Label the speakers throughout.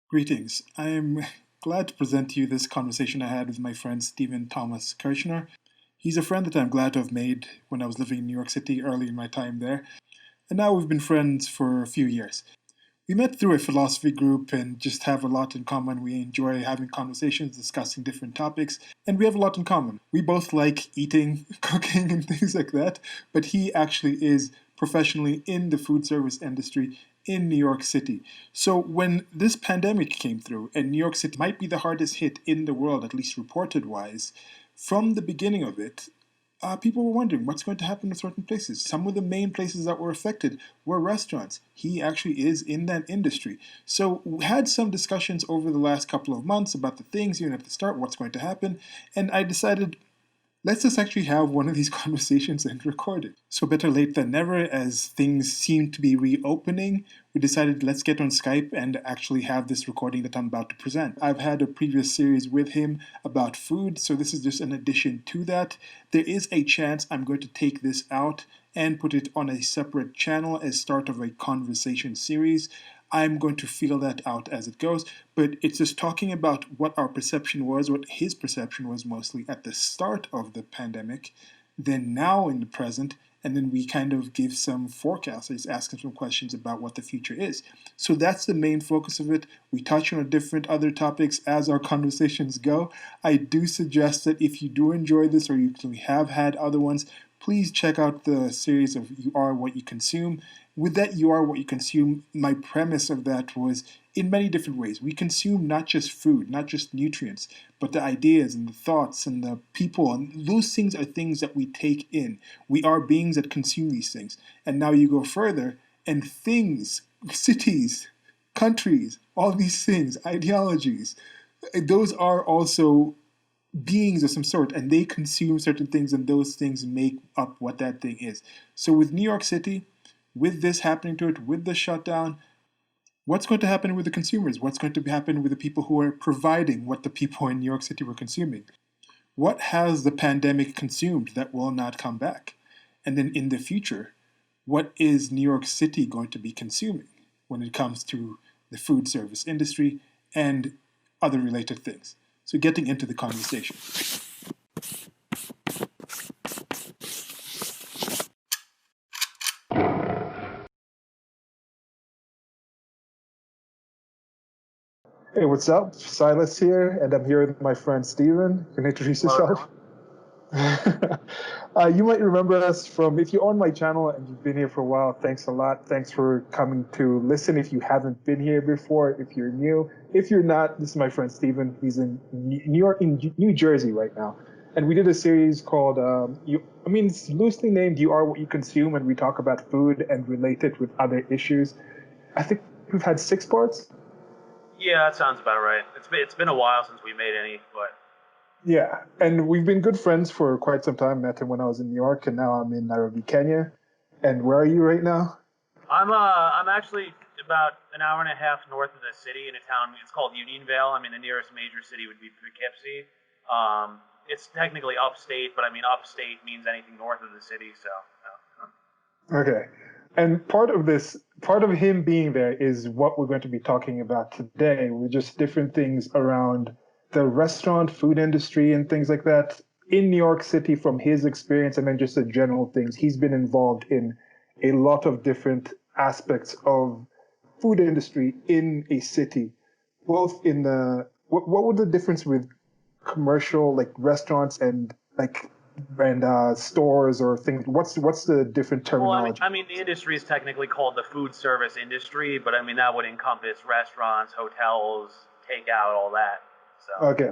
Speaker 1: Greetings. I am glad to present to you this conversation I had with my friend Stephen Thomas Kirschner. He's a friend that I'm glad to have made when I was living in New York City early in my time there, and now we've been friends for a few years. We met through a philosophy group and just have a lot in common. We enjoy having conversations, discussing different topics, and we have a lot in common. We both like eating, cooking, and things like that, but he actually is professionally in the food service industry in New York City. So when this pandemic came through, and New York City might be the hardest hit in the world, at least reported wise, from the beginning of it, people were wondering what's going to happen to certain places. Some of the main places that were affected were restaurants. He actually is in that industry. So we had some discussions over the last couple of months about the things, even at the start, what's going to happen. And I decided, let's just actually have one of these conversations and record it. So better late than never, as things seem to be reopening, we decided let's get on Skype and actually have this recording that I'm about to present. I've had a previous series with him about food, so this is just an addition to that. There is a chance I'm going to take this out and put it on a separate channel as start of a conversation series. I'm going to feel that out as it goes, but it's just talking about what our perception was, what his perception was mostly at the start of the pandemic, then now in the present, and then we kind of give some forecasts. I just ask him some questions about what the future is. So that's the main focus of it. We touch on different other topics as our conversations go. I do suggest that if you do enjoy this or you have had other ones, please check out the series of You Are What You Consume. With that You Are What You Consume, my premise of that was in many different ways. We consume not just food, not just nutrients, but the ideas and the thoughts and the people. And those things are things that we take in. We are beings that consume these things. And now you go further, and things, cities, countries, all these things, ideologies, those are also beings of some sort, and they consume certain things, and those things make up what that thing is. So with New York City, with this happening to it, with the shutdown, what's going to happen with the consumers? What's going to happen with the people who are providing what the people in New York City were consuming? What has the pandemic consumed that will not come back? And then in the future, what is New York City going to be consuming when it comes to the food service industry and other related things? So getting into the conversation. Hey, what's up? Silas here, and I'm here with my friend Steven. Can you introduce yourself? You might remember us from, if you're on my channel and you've been here for a while, thanks a lot. Thanks for coming to listen if you haven't been here before, if you're new. If you're not, this is my friend Steven. He's in New York, in New Jersey right now. And we did a series called, it's loosely named You Are What You Consume, and we talk about food and relate it with other issues. I think we've had 6 parts.
Speaker 2: Yeah, that sounds about right. It's been a while since we made any, but
Speaker 1: Yeah, and we've been good friends for quite some time. Met him when I was in New York, and now I'm in Nairobi, Kenya. And where are you right now?
Speaker 2: I'm actually about an hour and a half north of the city in a town. It's called Unionville. I mean, the nearest major city would be Poughkeepsie. It's technically upstate, but I mean, upstate means anything north of the city. So.
Speaker 1: Okay. And part of him being there is what we're going to be talking about today. We're just different things around the restaurant, food industry, and things like that in New York City from his experience, and then just the general things. He's been involved in a lot of different aspects of food industry in a city, both in the what would the difference with commercial like restaurants and stores or things? What's the different
Speaker 2: Well,
Speaker 1: terminology?
Speaker 2: the industry is technically called the food service industry, but I mean that would encompass restaurants, hotels, takeout, all that. So.
Speaker 1: Okay,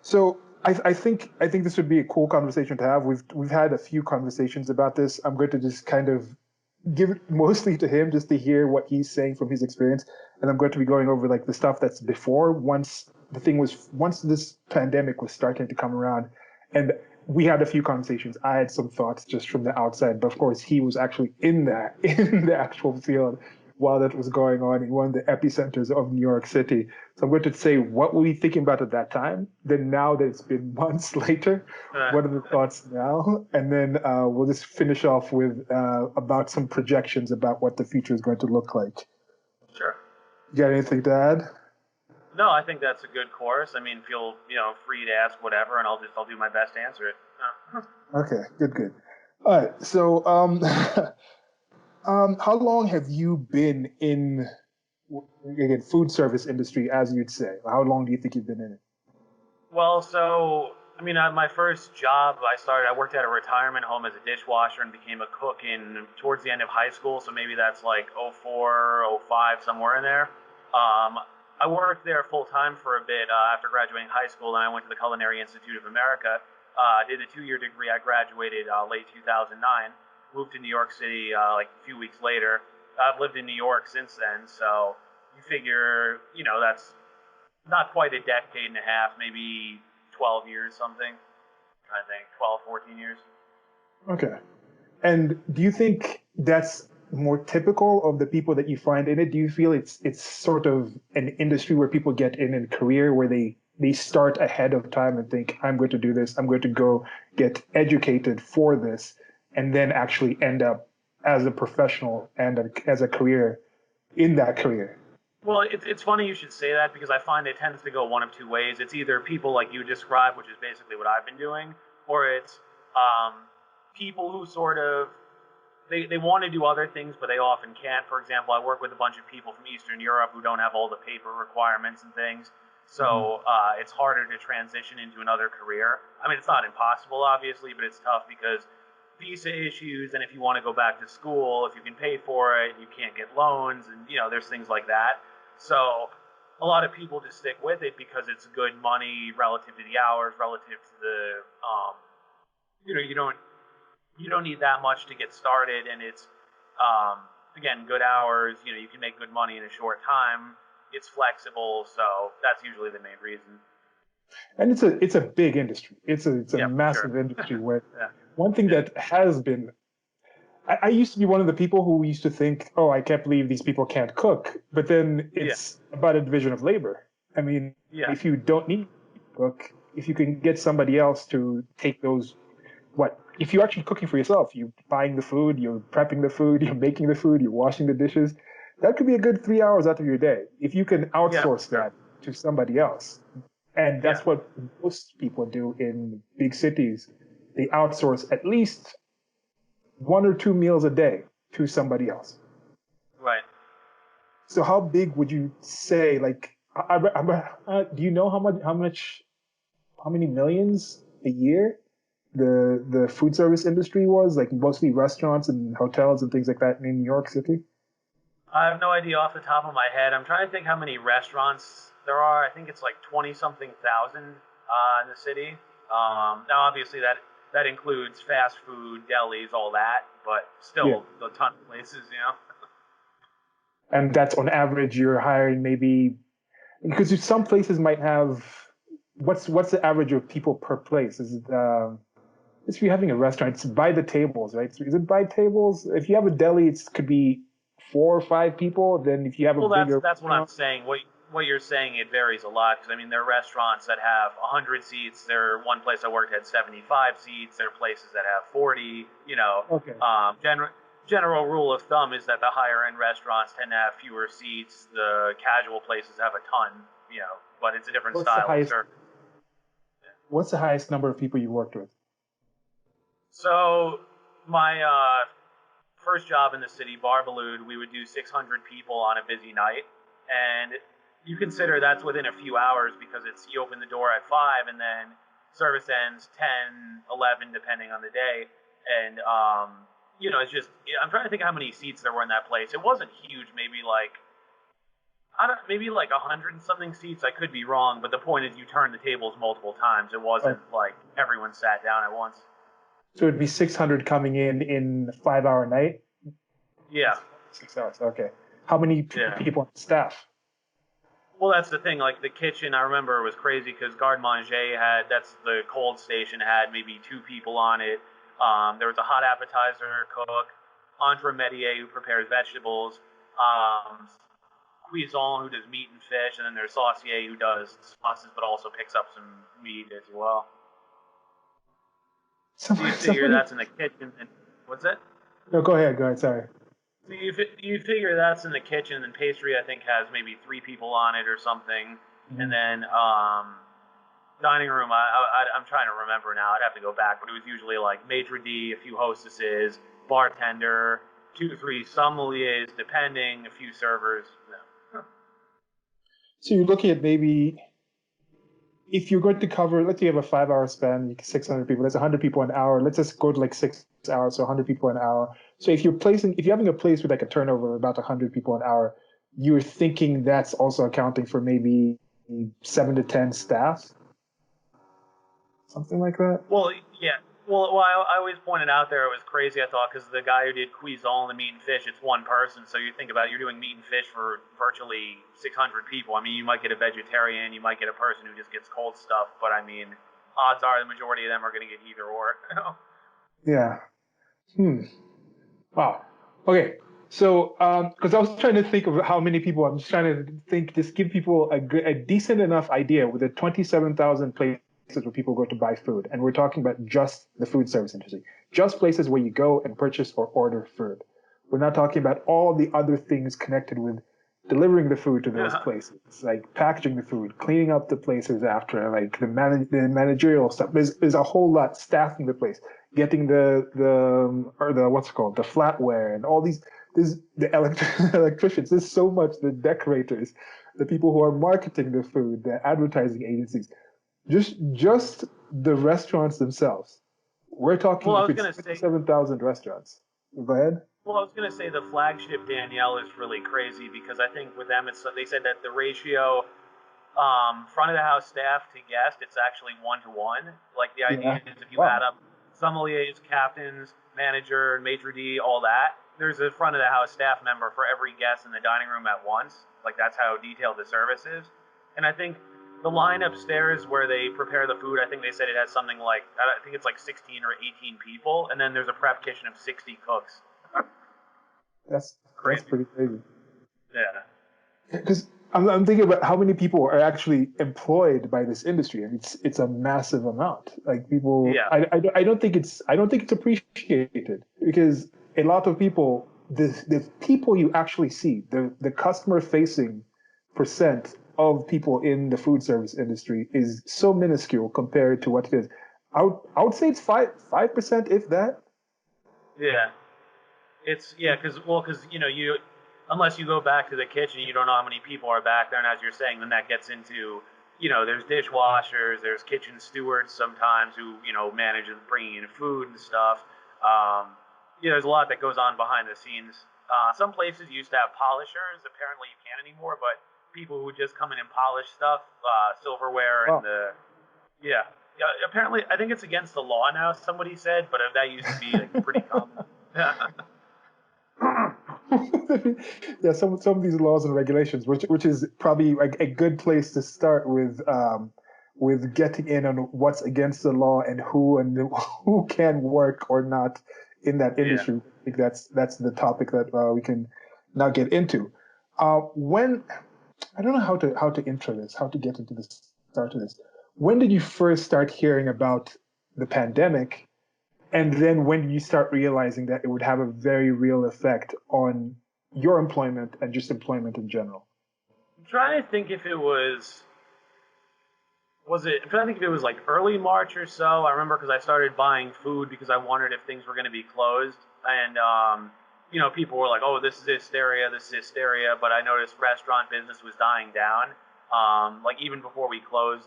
Speaker 1: so I think this would be a cool conversation to have. We've had a few conversations about this. I'm going to just kind of give it mostly to him just to hear what he's saying from his experience, and I'm going to be going over like the stuff that's before once this pandemic was starting to come around, and we had a few conversations. I had some thoughts just from the outside, but of course he was actually in that in the actual field while that was going on in one of the epicenters of New York City. So I'm going to say what were we thinking about at that time? Then now that it's been months later, what are the thoughts now? And then we'll just finish off with about some projections about what the future is going to look like.
Speaker 2: Sure.
Speaker 1: You got anything to add?
Speaker 2: No, I think that's a good course. I mean, feel free to ask whatever, and I'll do my best to answer it.
Speaker 1: Okay, good, good. All right. So, how long have you been in again food service industry, as you'd say? How long do you think you've been in it?
Speaker 2: Well, so I mean, my first job, I worked at a retirement home as a dishwasher and became a cook in towards the end of high school. So maybe that's like '04, '05, somewhere in there. I worked there full time for a bit after graduating high school. Then I went to the Culinary Institute of America, did a 2-year degree. I graduated late 2009. Moved to New York City like a few weeks later. I've lived in New York since then, so you figure, that's not quite a decade and a half, maybe 12 years, something. I think 12, 14 years.
Speaker 1: Okay. And do you think that's more typical of the people that you find in it? Do you feel it's sort of an industry where people get in a career where they start ahead of time and think, I'm going to do this, I'm going to go get educated for this, and then actually end up as a professional and as a career in that career?
Speaker 2: Well, it's funny you should say that because I find it tends to go one of two ways. It's either people like you described, which is basically what I've been doing, or it's people who sort of they want to do other things, but they often can't. For example, I work with a bunch of people from Eastern Europe who don't have all the paper requirements and things, so it's harder to transition into another career. I mean, it's not impossible, obviously, but it's tough because visa issues, and if you want to go back to school, if you can pay for it, you can't get loans, and there's things like that. So a lot of people just stick with it because it's good money relative to the hours, relative to the you don't need that much to get started, and it's again good hours. You can make good money in a short time. It's flexible, so that's usually the main reason.
Speaker 1: And it's a big industry. It's a
Speaker 2: Yeah, for
Speaker 1: massive
Speaker 2: sure.
Speaker 1: industry where
Speaker 2: Yeah,
Speaker 1: one thing that has been I used to be one of the people who used to think, oh, I can't believe these people can't cook. But then
Speaker 2: yeah,
Speaker 1: it's about a division of labor. I mean,
Speaker 2: yeah,
Speaker 1: if you don't need to cook, if you can get somebody else to take those, if you're actually cooking for yourself, you're buying the food, you're prepping the food, you're making the food, you're washing the dishes, that could be a good 3 hours out of your day. If you can
Speaker 2: yeah, for
Speaker 1: outsource
Speaker 2: sure.
Speaker 1: that to somebody else, and
Speaker 2: Yeah,
Speaker 1: that's what most people do in big cities, they outsource at least 1 or 2 meals a day to somebody else.
Speaker 2: right.
Speaker 1: So how big would you say? Like, do you know how many millions a year the food service industry was? Like mostly restaurants and hotels and things like that in New York City.
Speaker 2: I have no idea off the top of my head. I'm trying to think how many restaurants there are. I think it's like 20 something thousand in the city. Now, obviously, that includes fast food, delis, all that, but
Speaker 1: Yeah,
Speaker 2: still a ton of places.
Speaker 1: and that's on average you're hiring maybe because some places might have what's the average of people per place? Is it if you're having a restaurant, it's by the tables, right? So is it by tables? If you have a deli, it could be 4 or 5 people. Then if you have a
Speaker 2: Well, that's
Speaker 1: bigger
Speaker 2: that's what I'm
Speaker 1: restaurant,
Speaker 2: saying. What you're saying, it varies a lot because I mean there are restaurants that have 100 seats. One place I worked had 75 seats. There are places that have 40.
Speaker 1: okay.
Speaker 2: General rule of thumb is that the higher end restaurants tend to have fewer seats. The casual places have a ton. But it's a different
Speaker 1: What's the
Speaker 2: style of
Speaker 1: highest?
Speaker 2: service.
Speaker 1: What's the highest number of people you worked with?
Speaker 2: So my first job in the city, Barbalud, we would do 600 people on a busy night, and you consider that's within a few hours because you open the door at 5 and then service ends 10, 11 depending on the day, and it's just I'm trying to think how many seats there were in that place. It wasn't huge, maybe like I don't maybe like 100 and something seats. I could be wrong, but the point is you turn the tables multiple times. It
Speaker 1: Oh,
Speaker 2: wasn't like everyone sat down at once.
Speaker 1: so it'd be 600 coming in a 5 hour night.
Speaker 2: Yeah,
Speaker 1: 6 hours. Okay. How many
Speaker 2: yeah.
Speaker 1: people on staff?
Speaker 2: Well, that's the thing. Like the kitchen, I remember it was crazy because Garde Manger that's the cold station, had maybe 2 people on it. There was a hot appetizer cook, entremetier who prepares vegetables, cuisson who does meat and fish, and then there's saucier who does sauces but also picks up some meat as well. So you figure
Speaker 1: Somebody.
Speaker 2: that's in the kitchen. And what's it?
Speaker 1: No, go ahead. Go ahead. Sorry.
Speaker 2: So you figure that's in the kitchen, and pastry I think has maybe 3 people on it or something. And then dining room, I'm trying to remember now. I'd have to go back, but it was usually like maitre d', a few hostesses, bartender, 2 to 3 sommeliers, depending, a few servers. Yeah.
Speaker 1: So you're looking at maybe if you're going to cover, let's say you have a 5 hour span, 600 people, that's 100 people an hour. Let's just go to like 6 hours, so 100 people an hour. So if you're having a place with like a turnover of about 100 people an hour, you're thinking that's also accounting for maybe 7 to 10 staff, something like that.
Speaker 2: Well, yeah. Well, I always pointed out there it was crazy, I thought, because the guy who did cuisine, the meat and fish, it's one person. So you think about it, you're doing meat and fish for virtually 600 people. I mean, you might get a vegetarian, you might get a person who just gets cold stuff, but I mean, odds are the majority of them are going to get either or.
Speaker 1: Yeah. Wow. Okay. So, because I was trying to think of how many people, I'm just trying to think, just give people a decent enough idea with the 27,000 places where people go to buy food. And we're talking about just the food service industry, just places where you go and purchase or order food. We're not talking about all the other things connected with delivering the food to those places, like packaging the food, cleaning up the places after, like the managerial stuff. There's a whole lot, staffing the place, getting the what's it called, the flatware, and all these. There's the electricians. There's so much. The decorators, the people who are marketing the food, the advertising agencies, just the restaurants themselves. We're talking 7,000 restaurants. Go ahead.
Speaker 2: Well, I was going to say the flagship Danielle is really crazy because I think with them, they said that the ratio front of the house staff to guest, it's actually 1-to-1. Like the idea is if you add up sommeliers, captains, manager, maitre d', all that, there's a front of the house staff member for every guest in the dining room at once. Like that's how detailed the service is. And I think the line upstairs where they prepare the food, I think they said it has something like, I think it's like 16 or 18 people. And then there's a prep kitchen of 60 cooks.
Speaker 1: That's pretty crazy.
Speaker 2: Yeah.
Speaker 1: Because I'm thinking about how many people are actually employed by this industry, and it's a massive amount. Like people, I don't think it's appreciated because a lot of people, the people you actually see, the customer facing percent of people in the food service industry is so minuscule compared to what it is. I would say it's 5%, if that.
Speaker 2: Yeah. It's because unless you go back to the kitchen, you don't know how many people are back there, and as you're saying, then that gets into, there's dishwashers, there's kitchen stewards sometimes who manage bringing in food and stuff. There's a lot that goes on behind the scenes. Some places used to have polishers. Apparently, you can't anymore, but people who just come in and polish stuff, silverware and apparently, I think it's against the law now. Somebody said, but that used to be like pretty common.
Speaker 1: Yeah, some of these laws and regulations, which is probably a good place to start with getting in on what's against the law and who can work or not in that industry. Yeah. I think that's the topic that we can now get into. When I don't know how to intro this, how to get into the start of this. When did you first start hearing about the pandemic? And then when did you start realizing that it would have a very real effect on your employment and just employment in general?
Speaker 2: I'm trying to think if it was I'm trying to think if it was like early March or so. I remember because I started buying food because I wondered if things were going to be closed. And, people were like, oh, this is hysteria. But I noticed restaurant business was dying down. Like even before we closed,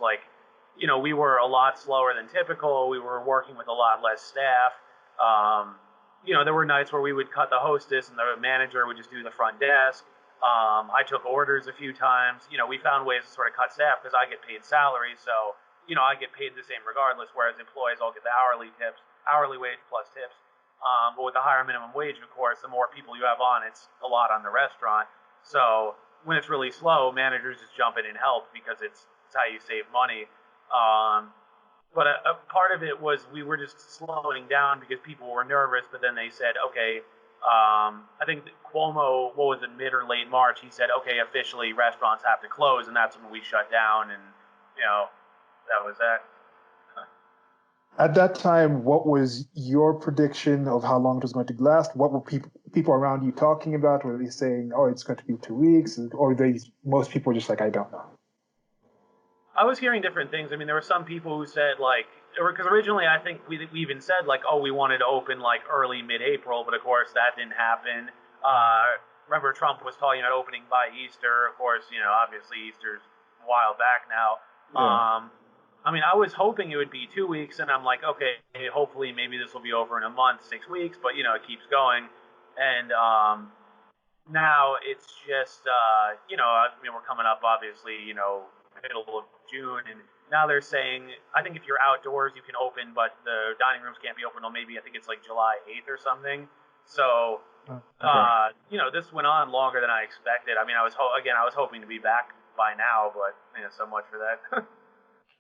Speaker 2: we were a lot slower than typical. We were working with a lot less staff. There were nights where we would cut the hostess and the manager would just do the front desk. I took orders a few times. We found ways to sort of cut staff because I get paid salary. So, I get paid the same regardless, whereas employees all get the hourly wage plus tips. But with the higher minimum wage, of course, the more people you have on, it's a lot on the restaurant. So when it's really slow, managers just jump in and help because it's how you save money. But a part of it was we were just slowing down because people were nervous, but then they said, okay, I think Cuomo, what was it, mid or late March, he said, okay, officially restaurants have to close, and that's when we shut down, and, that was that.
Speaker 1: At that time, what was your prediction of how long it was going to last? What were people around you talking about? Were they saying, oh, it's going to be 2 weeks? Or most people were just like, I don't know?
Speaker 2: I was hearing different things. I mean, there were some people who said like, because originally I think we even said like, oh, we wanted to open like early mid-April, but of course that didn't happen. Remember Trump was talking about opening by Easter. Of course, obviously Easter's a while back now.
Speaker 1: Yeah.
Speaker 2: I mean, I was hoping it would be 2 weeks, and I'm like, okay, hopefully maybe this will be over in a month, 6 weeks, but it keeps going, and now it's just, I mean, we're coming up, obviously, middle of June, and now they're saying, I think if you're outdoors, you can open, but the dining rooms can't be open until maybe, I think it's like July 8th or something. So,
Speaker 1: Okay.
Speaker 2: this went on longer than I expected. I mean, I was hoping to be back by now, but so much for that.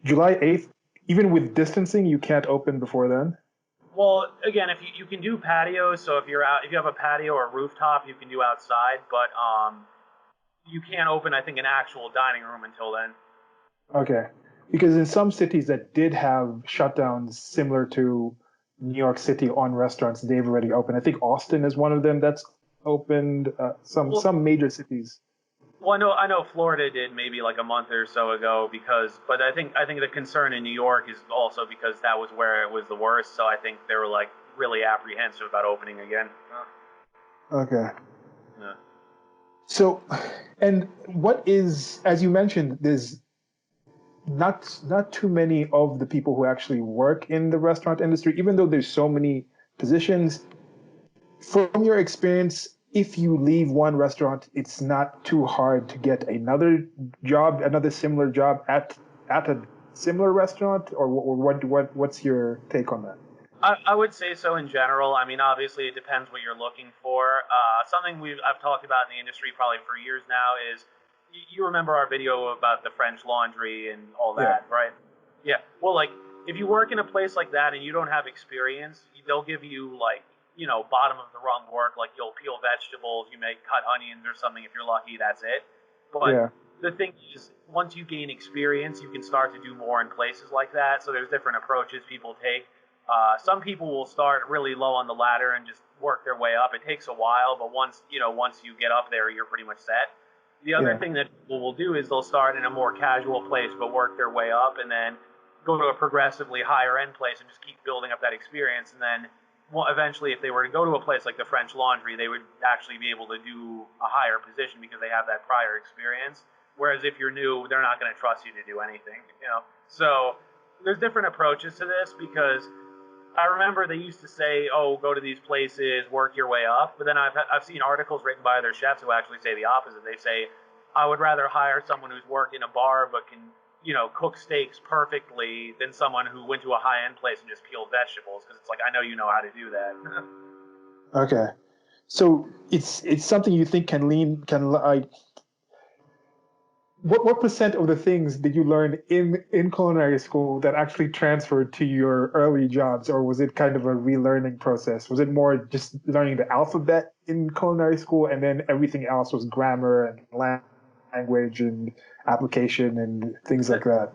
Speaker 1: July 8th, even with distancing, you can't open before then?
Speaker 2: Well, again, if you can do patios, so if you have a patio or a rooftop, you can do outside, but you can't open, I think, an actual dining room until then.
Speaker 1: Okay. Because in some cities that did have shutdowns similar to New York City on restaurants, they've already opened. I think Austin is one of them that's opened.
Speaker 2: Well,
Speaker 1: Some major cities.
Speaker 2: well, I know Florida did maybe like a month or so ago but I think the concern in New York is also because that was where it was the worst. So I think they were like really apprehensive about opening again.
Speaker 1: Okay.
Speaker 2: Yeah.
Speaker 1: So, and what is, as you mentioned, there's not too many of the people who actually work in the restaurant industry, even though there's so many positions. From your experience, if you leave one restaurant, it's not too hard to get another job, another similar job at a similar restaurant, or what's your take on that?
Speaker 2: I would say so in general. I mean, obviously, it depends what you're looking for. Something I've talked about in the industry probably for years now is you remember our video about the French Laundry and all
Speaker 1: Yeah.
Speaker 2: that, right? Yeah. Well, like if you work in a place like that and you don't have experience, they'll give you like bottom of the rung work. Like you'll peel vegetables, you may cut onions or something if you're lucky. That's it. But
Speaker 1: Yeah.
Speaker 2: the thing is, once you gain experience, you can start to do more in places like that. So there's different approaches people take. Some people will start really low on the ladder and just work their way up. It takes a while, but once you get up there, you're pretty much set. The other
Speaker 1: Yeah.
Speaker 2: thing that people will do is they'll start in a more casual place, but work their way up, and then go to a progressively higher end place and just keep building up that experience. And then, well, eventually, if they were to go to a place like the French Laundry, they would actually be able to do a higher position because they have that prior experience. Whereas if you're new, they're not going to trust you to do anything. So there's different approaches to this because I remember they used to say, "Oh, go to these places, work your way up." But then I've seen articles written by other chefs who actually say the opposite. They say, "I would rather hire someone who's worked in a bar but can, cook steaks perfectly than someone who went to a high end place and just peeled vegetables." Because it's like I know you know how to do that.
Speaker 1: Okay. So it's something you think can like what percent of the things did you learn in culinary school that actually transferred to your early jobs, or was it kind of a relearning process? Was it more just learning the alphabet in culinary school, and then everything else was grammar and language and application and things like that?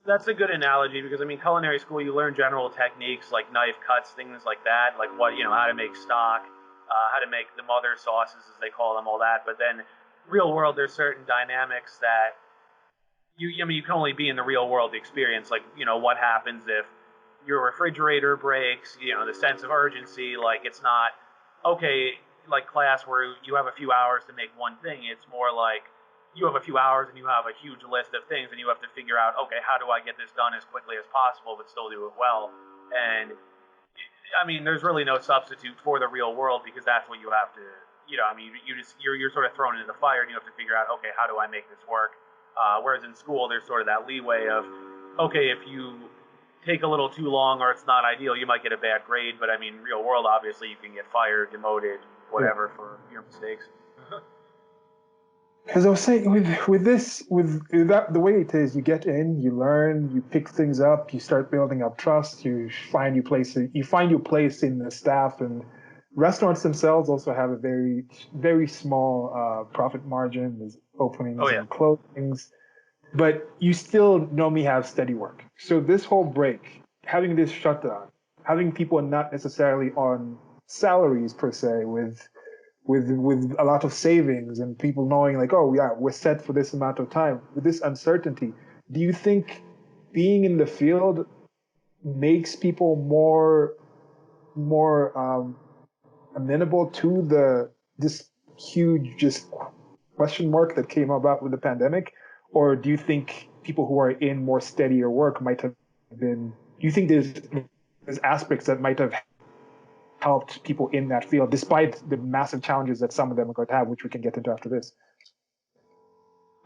Speaker 2: That's a good analogy because I mean, culinary school you learn general techniques like knife cuts, things like that, like how to make stock, how to make the mother sauces as they call them, all that. But then, real world, there's certain dynamics that you can only be in the real world experience. Like what happens if your refrigerator breaks? The sense of urgency. Like it's not okay. Like class where you have a few hours to make one thing. It's more like you have a few hours and you have a huge list of things and you have to figure out, okay, how do I get this done as quickly as possible but still do it well? And I mean, there's really no substitute for the real world because that's what you have to, I mean, you're sort of thrown into the fire and you have to figure out, okay, how do I make this work? Whereas in school, there's sort of that leeway of, okay, if you take a little too long or it's not ideal, you might get a bad grade. But I mean, real world, obviously, you can get fired, demoted, whatever for your mistakes.
Speaker 1: Because I was saying with that the way it is, you get in, you learn, you pick things up, you start building up trust, you find your place in the staff, and restaurants themselves also have a very small profit margin. There's
Speaker 2: Oh
Speaker 1: openings
Speaker 2: yeah.
Speaker 1: and closings, but you still normally have steady work. So this whole break, having this shutdown, having people not necessarily on salaries per se, with a lot of savings and people knowing like, oh yeah, we're set for this amount of time. With this uncertainty, do you think being in the field makes people more amenable to the this huge just question mark that came about with the pandemic, or do you think people who are in more steadier work might have been? Do you think there's aspects that might have helped people in that field, despite the massive challenges that some of them are going to have, which we can get into after this?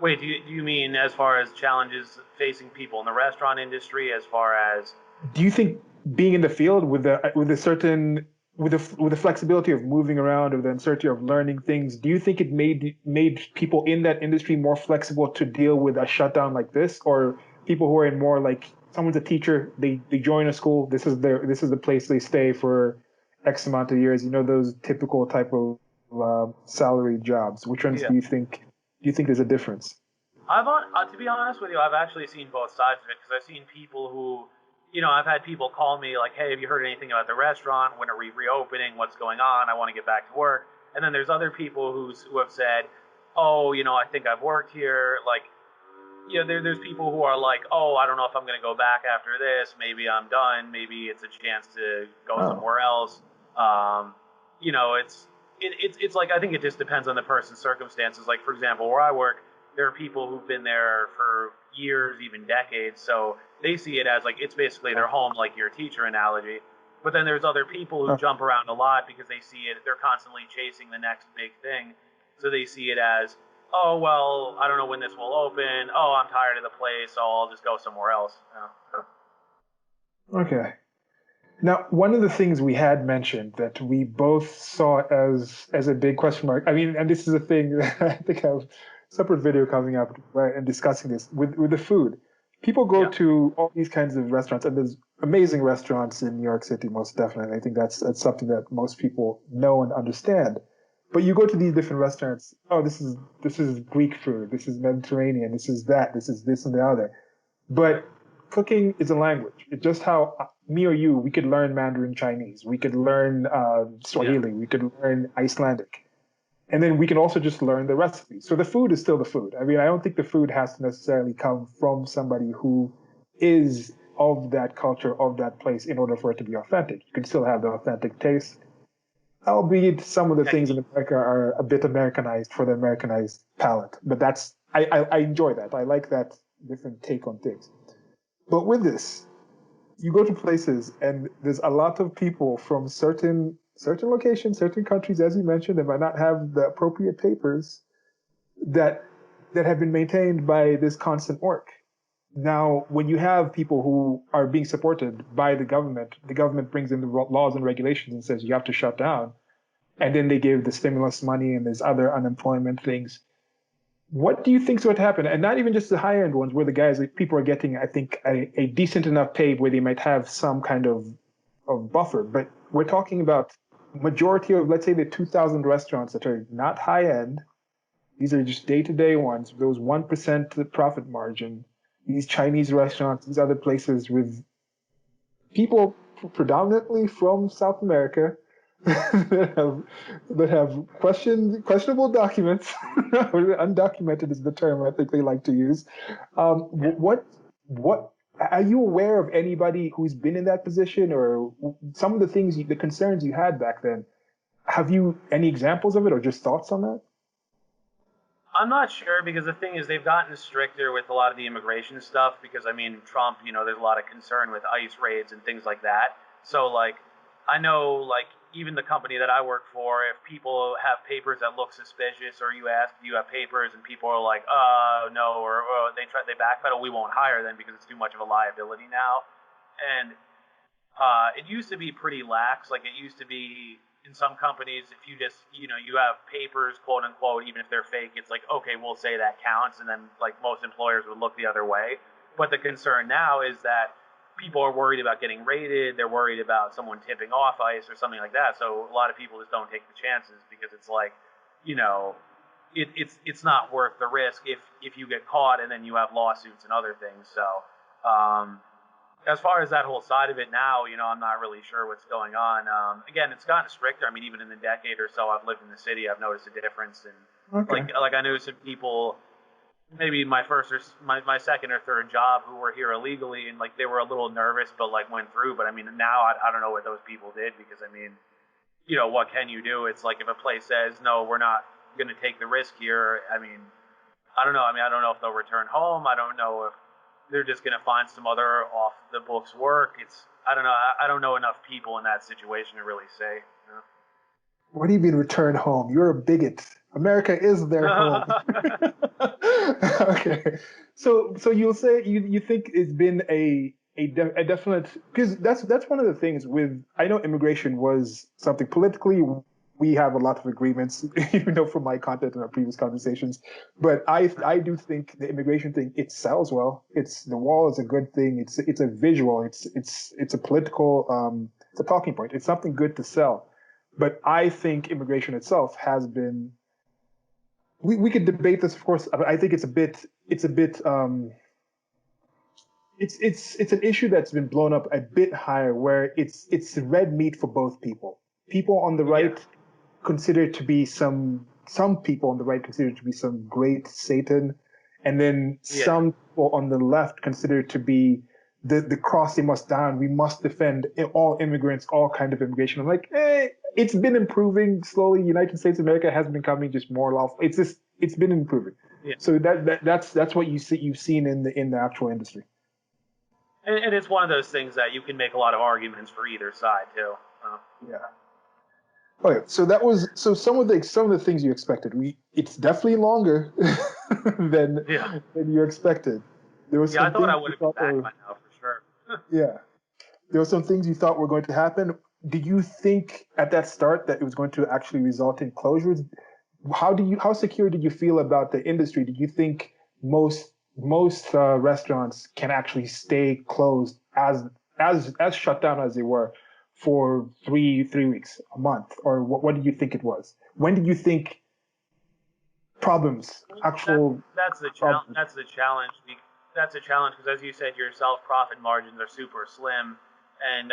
Speaker 2: Wait, do you mean as far as challenges facing people in the restaurant industry, as far as
Speaker 1: Do you think being in the field with a certain with the flexibility of moving around, or the uncertainty of learning things, do you think it made people in that industry more flexible to deal with a shutdown like this, or people who are in more like someone's a teacher, they join a school, this is the place they stay for X amount of years, those typical type of salary jobs. Which ones
Speaker 2: yeah?
Speaker 1: do you think there's a difference?
Speaker 2: To be honest with you, I've actually seen both sides of it because I've seen people who, I've had people call me like, "Hey, have you heard anything about the restaurant? When are we reopening? What's going on? I want to get back to work." And then there's other people who have said, "Oh, I think I've worked here." Like, there's people who are like, "Oh, I don't know if I'm going to go back after this. Maybe I'm done. Maybe it's a chance to go
Speaker 1: Oh,
Speaker 2: somewhere else." Um, it's like I think it just depends on the person's circumstances. Like for example, where I work, there are people who've been there for years, even decades, so they see it as like it's basically their home, like your teacher analogy. But then there's other people who
Speaker 1: oh,
Speaker 2: jump around a lot because they see it, they're constantly chasing the next big thing. So they see it as, oh, well, I don't know when this will open. Oh, I'm tired of the place, so I'll just go somewhere else.
Speaker 1: okay. Now, one of the things we had mentioned that we both saw as a big question mark. I mean, and this is a thing that I think I have a separate video coming up, right, and discussing this with the food. People go
Speaker 2: Yeah.
Speaker 1: to all these kinds of restaurants, and there's amazing restaurants in New York City, most definitely. I think that's something that most people know and understand. But you go to these different restaurants. Oh, this is Greek food. This is Mediterranean. This is that. This is this and the other. But cooking is a language. It's just how me or you, we could learn Mandarin Chinese, we could learn
Speaker 2: Yeah.
Speaker 1: Swahili, we could learn Icelandic, and then we can also just learn the recipes. So the food is still the food. I mean, I don't think the food has to necessarily come from somebody who is of that culture, of that place, in order for it to be authentic. You can still have the authentic taste, albeit some of the
Speaker 2: Yeah.
Speaker 1: things in America are a bit Americanized for the Americanized palate. But I enjoy that. I like that different take on things. But with this, you go to places and there's a lot of people from certain locations, certain countries, as you mentioned, that might not have the appropriate papers that that have been maintained by this constant work. Now, when you have people who are being supported by the government brings in the laws and regulations and says you have to shut down, and then they give the stimulus money and there's other unemployment things. What do you think's going to happen? And not even just the higher end ones, where the guys, like, people are getting, I think, a decent enough pay where they might have some kind of buffer. But we're talking about majority of, let's say, the 2,000 restaurants that are not high end. These are just day to day ones. Those 1% profit margin. These Chinese restaurants, these other places with people predominantly from South America that have questionable documents. Undocumented is the term I think they like to use.
Speaker 2: Yeah.
Speaker 1: What are you aware of anybody who's been in that position, or some of the things, the concerns you had back then? Have you any examples of it, or just thoughts on that?
Speaker 2: I'm not sure because the thing is they've gotten stricter with a lot of the immigration stuff because I mean Trump, there's a lot of concern with ICE raids and things like that. So like I know like even the company that I work for, if people have papers that look suspicious or you ask, do you have papers, and people are like, no, or they backpedal, we won't hire them because it's too much of a liability now. And it used to be pretty lax. Like it used to be in some companies, if you just, you have papers, quote unquote, even if they're fake, it's like, okay, we'll say that counts. And then like most employers would look the other way. But the concern now is that people are worried about getting raided. They're worried about someone tipping off ICE or something like that. So a lot of people just don't take the chances because it's like, you know, it's not worth the risk if you get caught and then you have lawsuits and other things. So as far as that whole side of it now, I'm not really sure what's going on. Again, it's gotten stricter. I mean, even in the decade or so I've lived in the city, I've noticed a difference. And
Speaker 1: Okay.
Speaker 2: like I know some people, maybe my first or my second or third job who were here illegally, and like they were a little nervous, but like went through. But I mean, now I don't know what those people did, because I mean, what can you do? It's like if a place says no, we're not going to take the risk here. I mean, I don't know. I mean, I don't know if they'll return home. I don't know if they're just going to find some other off the books work. I don't know. I don't know enough people in that situation to really say.
Speaker 1: What do you mean return home? You're a bigot. America is their home. Okay. So you'll say you think it's been a definite, because that's one of the things with, I know immigration was something politically we have a lot of agreements, even though from my content in our previous conversations. But I do think the immigration thing, it sells well. The wall is a good thing. It's a visual. It's a political it's a talking point. It's something good to sell. But I think immigration itself has been. We could debate this, of course. But I think it's a bit. It's an issue that's been blown up a bit higher, where it's red meat for both people. People on the right consider it to be some people on the right consider it to be some great Satan, and then some people on the left consider it to be the cross they must down. We must defend all immigrants, all kind of immigration. I'm like, it's been improving slowly. United States of America has been becoming just more lawful. It's been improving. Yeah. So that's what you've seen in the actual industry.
Speaker 2: And it's one of those things that you can make a lot of arguments for either side too.
Speaker 1: Yeah. Okay, so some of the things you expected. It's definitely longer than you expected. There was
Speaker 2: I thought I would have been back by now for sure.
Speaker 1: Yeah, there were some things you thought were going to happen. Did you think at that start that it was going to actually result in closures? How secure did you feel about the industry? Did you think most restaurants can actually stay closed as shut down as they were for three weeks, a month, or what did you think it was? When did you think problems, actual?
Speaker 2: That's the challenge. That's the challenge. That's a challenge because, as you said yourself, profit margins are super slim, and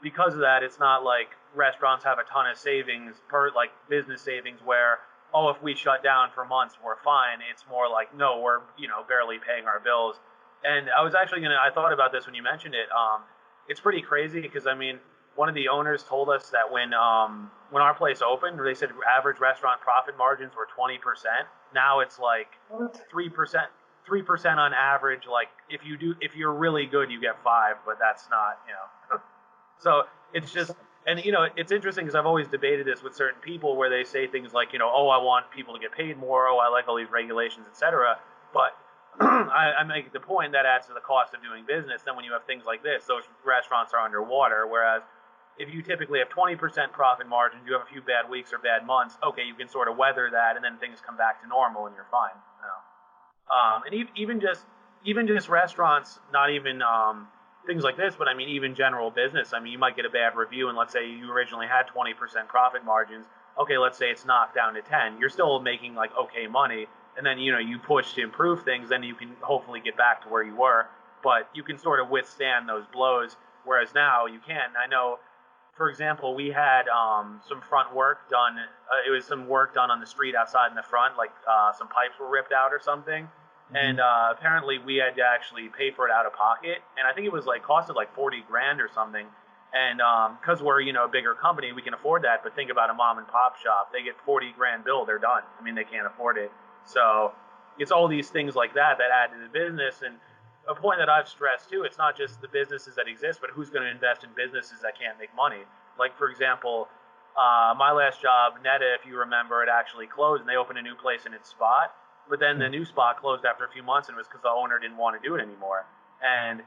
Speaker 2: because of that, it's not like restaurants have a ton of savings like business savings where, if we shut down for months, we're fine. It's more like, no, we're barely paying our bills. And I was actually I thought about this when you mentioned it. It's pretty crazy because I mean, one of the owners told us that when our place opened, they said average restaurant profit margins were 20%. Now it's like 3%. 3% on average. Like if you're really good, you get 5%, but that's not So it's just. And, it's interesting because I've always debated this with certain people where they say things like, I want people to get paid more. I like all these regulations, etc. But I make the point that adds to the cost of doing business. Then when you have things like this, those restaurants are underwater. Whereas if you typically have 20% profit margins, you have a few bad weeks or bad months, okay, you can sort of weather that and then things come back to normal and you're fine. And even just restaurants, not even things like this, but I mean, even general business. I mean, you might get a bad review, and let's say you originally had 20% profit margins. Okay, let's say it's knocked down to 10. You're still making like okay money, and then you push to improve things, then you can hopefully get back to where you were. But you can sort of withstand those blows, whereas now you can't. I know, for example, we had some front work done. It was some work done on the street outside in the front, like some pipes were ripped out or something. And apparently we had to actually pay for it out of pocket, and I think it was costed like $40,000 or something. And because we're a bigger company, we can afford that. But think about a mom and pop shop; they get $40,000 bill, they're done. I mean, they can't afford it. So it's all these things like that add to the business. And a point that I've stressed too: it's not just the businesses that exist, but who's going to invest in businesses that can't make money. Like for example, my last job, Netta, if you remember, it actually closed, and they opened a new place in its spot. But then the new spot closed after a few months, and it was because the owner didn't want to do it anymore. And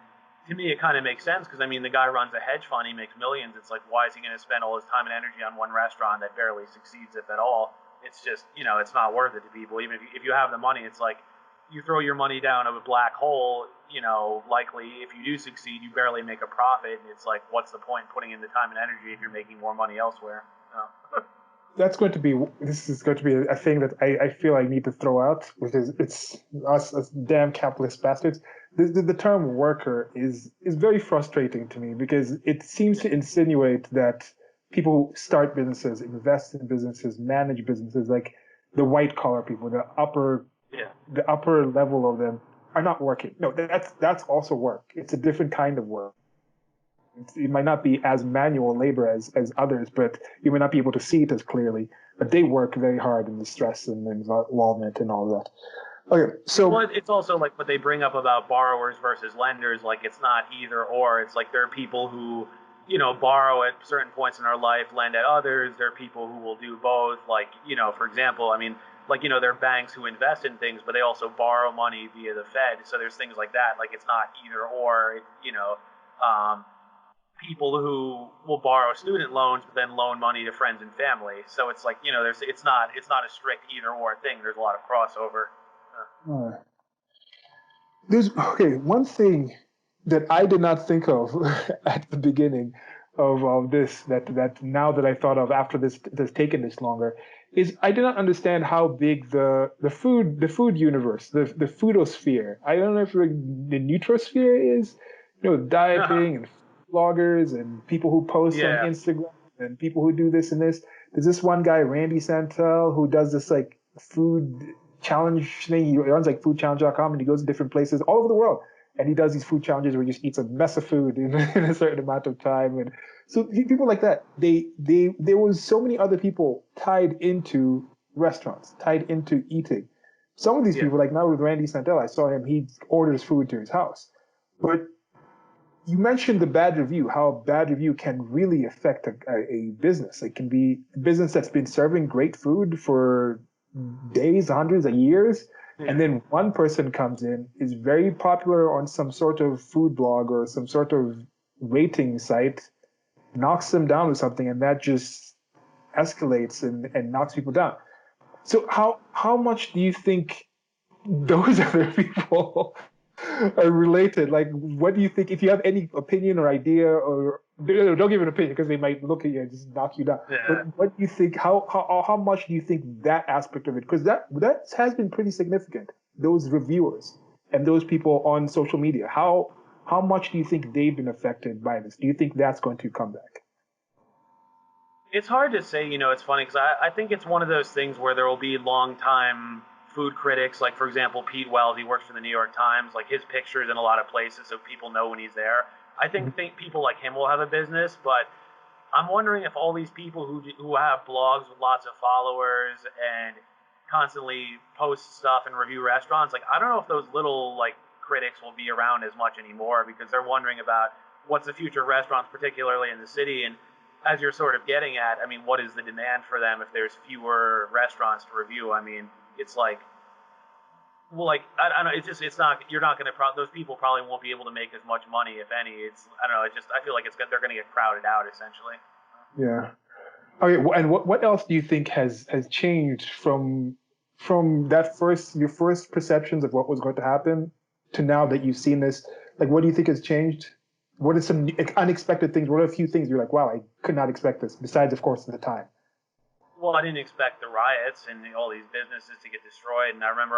Speaker 2: to me, it kind of makes sense because, I mean, the guy runs a hedge fund. He makes millions. It's like, why is he going to spend all his time and energy on one restaurant that barely succeeds, if at all? It's just, it's not worth it to people. Even if you have the money, it's like you throw your money down a black hole, likely if you do succeed, you barely make a profit. And it's like, what's the point in putting in the time and energy if you're making more money elsewhere?
Speaker 1: This is going to be a thing that I feel I need to throw out, because it's us as damn capitalist bastards. The term worker is very frustrating to me, because it seems to insinuate that people start businesses, invest in businesses, manage businesses, like the white collar people, the upper
Speaker 2: Yeah.
Speaker 1: the upper level of them are not working. No, that's also work. It's a different kind of work. It might not be as manual labor as others, but you may not be able to see it as clearly. But they work very hard in the stress and involvement and all that. Okay, so
Speaker 2: Well, it's also like what they bring up about borrowers versus lenders. Like it's not either or. It's like there are people who, borrow at certain points in our life, lend at others. There are people who will do both. Like, for example, I mean, like, there are banks who invest in things, but they also borrow money via the Fed. So there's things like that. Like it's not either or. Um, people who will borrow student loans, but then loan money to friends and family. So it's like, it's not a strict either or thing. There's a lot of crossover.
Speaker 1: uh, there's okay one thing that I did not think of at the beginning of this that now that I thought of after this has taken this longer is I did not understand how big the food universe the foodosphere, I don't know if the nutrosphere is, dieting and bloggers and people who post on
Speaker 2: Yeah.
Speaker 1: Instagram and people who do this and this. There's this one guy, Randy Santel, who does this like food challenge thing. He runs like foodchallenge.com and he goes to different places all over the world. And he does these food challenges where he just eats a mess of food in a certain amount of time. And so people like that, there was so many other people tied into restaurants, tied into eating. Some of these
Speaker 2: Yeah.
Speaker 1: people, like now with Randy Santel, I saw him, he orders food to his house. But you mentioned the bad review, how a bad review can really affect a business. It can be a business that's been serving great food for days, hundreds of years,
Speaker 2: Yeah.
Speaker 1: and then one person comes in, is very popular on some sort of food blog or some sort of rating site, knocks them down with something, and that just escalates and knocks people down. So how much do you think those other people are related? Like, what do you think? If you have any opinion or idea, or don't give an opinion because they might look at you and just knock you down. But
Speaker 2: Yeah.
Speaker 1: what do you think? How much do you think that aspect of it? Because that has been pretty significant. Those reviewers and those people on social media. How much do you think they've been affected by this? Do you think that's going to come back?
Speaker 2: It's hard to say. It's funny because I think it's one of those things where there will be long-time food critics. Like, for example, Pete Wells, he works for the New York Times. Like, his picture's in a lot of places, so people know when he's there. I think people like him will have a business, but I'm wondering if all these people who have blogs with lots of followers and constantly post stuff and review restaurants, like I don't know if those little like critics will be around as much anymore because they're wondering about what's the future of restaurants, particularly in the city. And as you're sort of getting at, I mean, what is the demand for them if there's fewer restaurants to review? I mean, it's like, well, like I don't know. It's not. You're not going to. Those people probably won't be able to make as much money, if any. I don't know. I feel like they're going to get crowded out essentially.
Speaker 1: Yeah. Okay. And what else do you think has changed from that your first perceptions of what was going to happen to now that you've seen this? Like, what do you think has changed? What are some unexpected things? What are a few things you're like, wow, I could not expect this, besides, of course, the time?
Speaker 2: Well, I didn't expect the riots and all these businesses to get destroyed. And I remember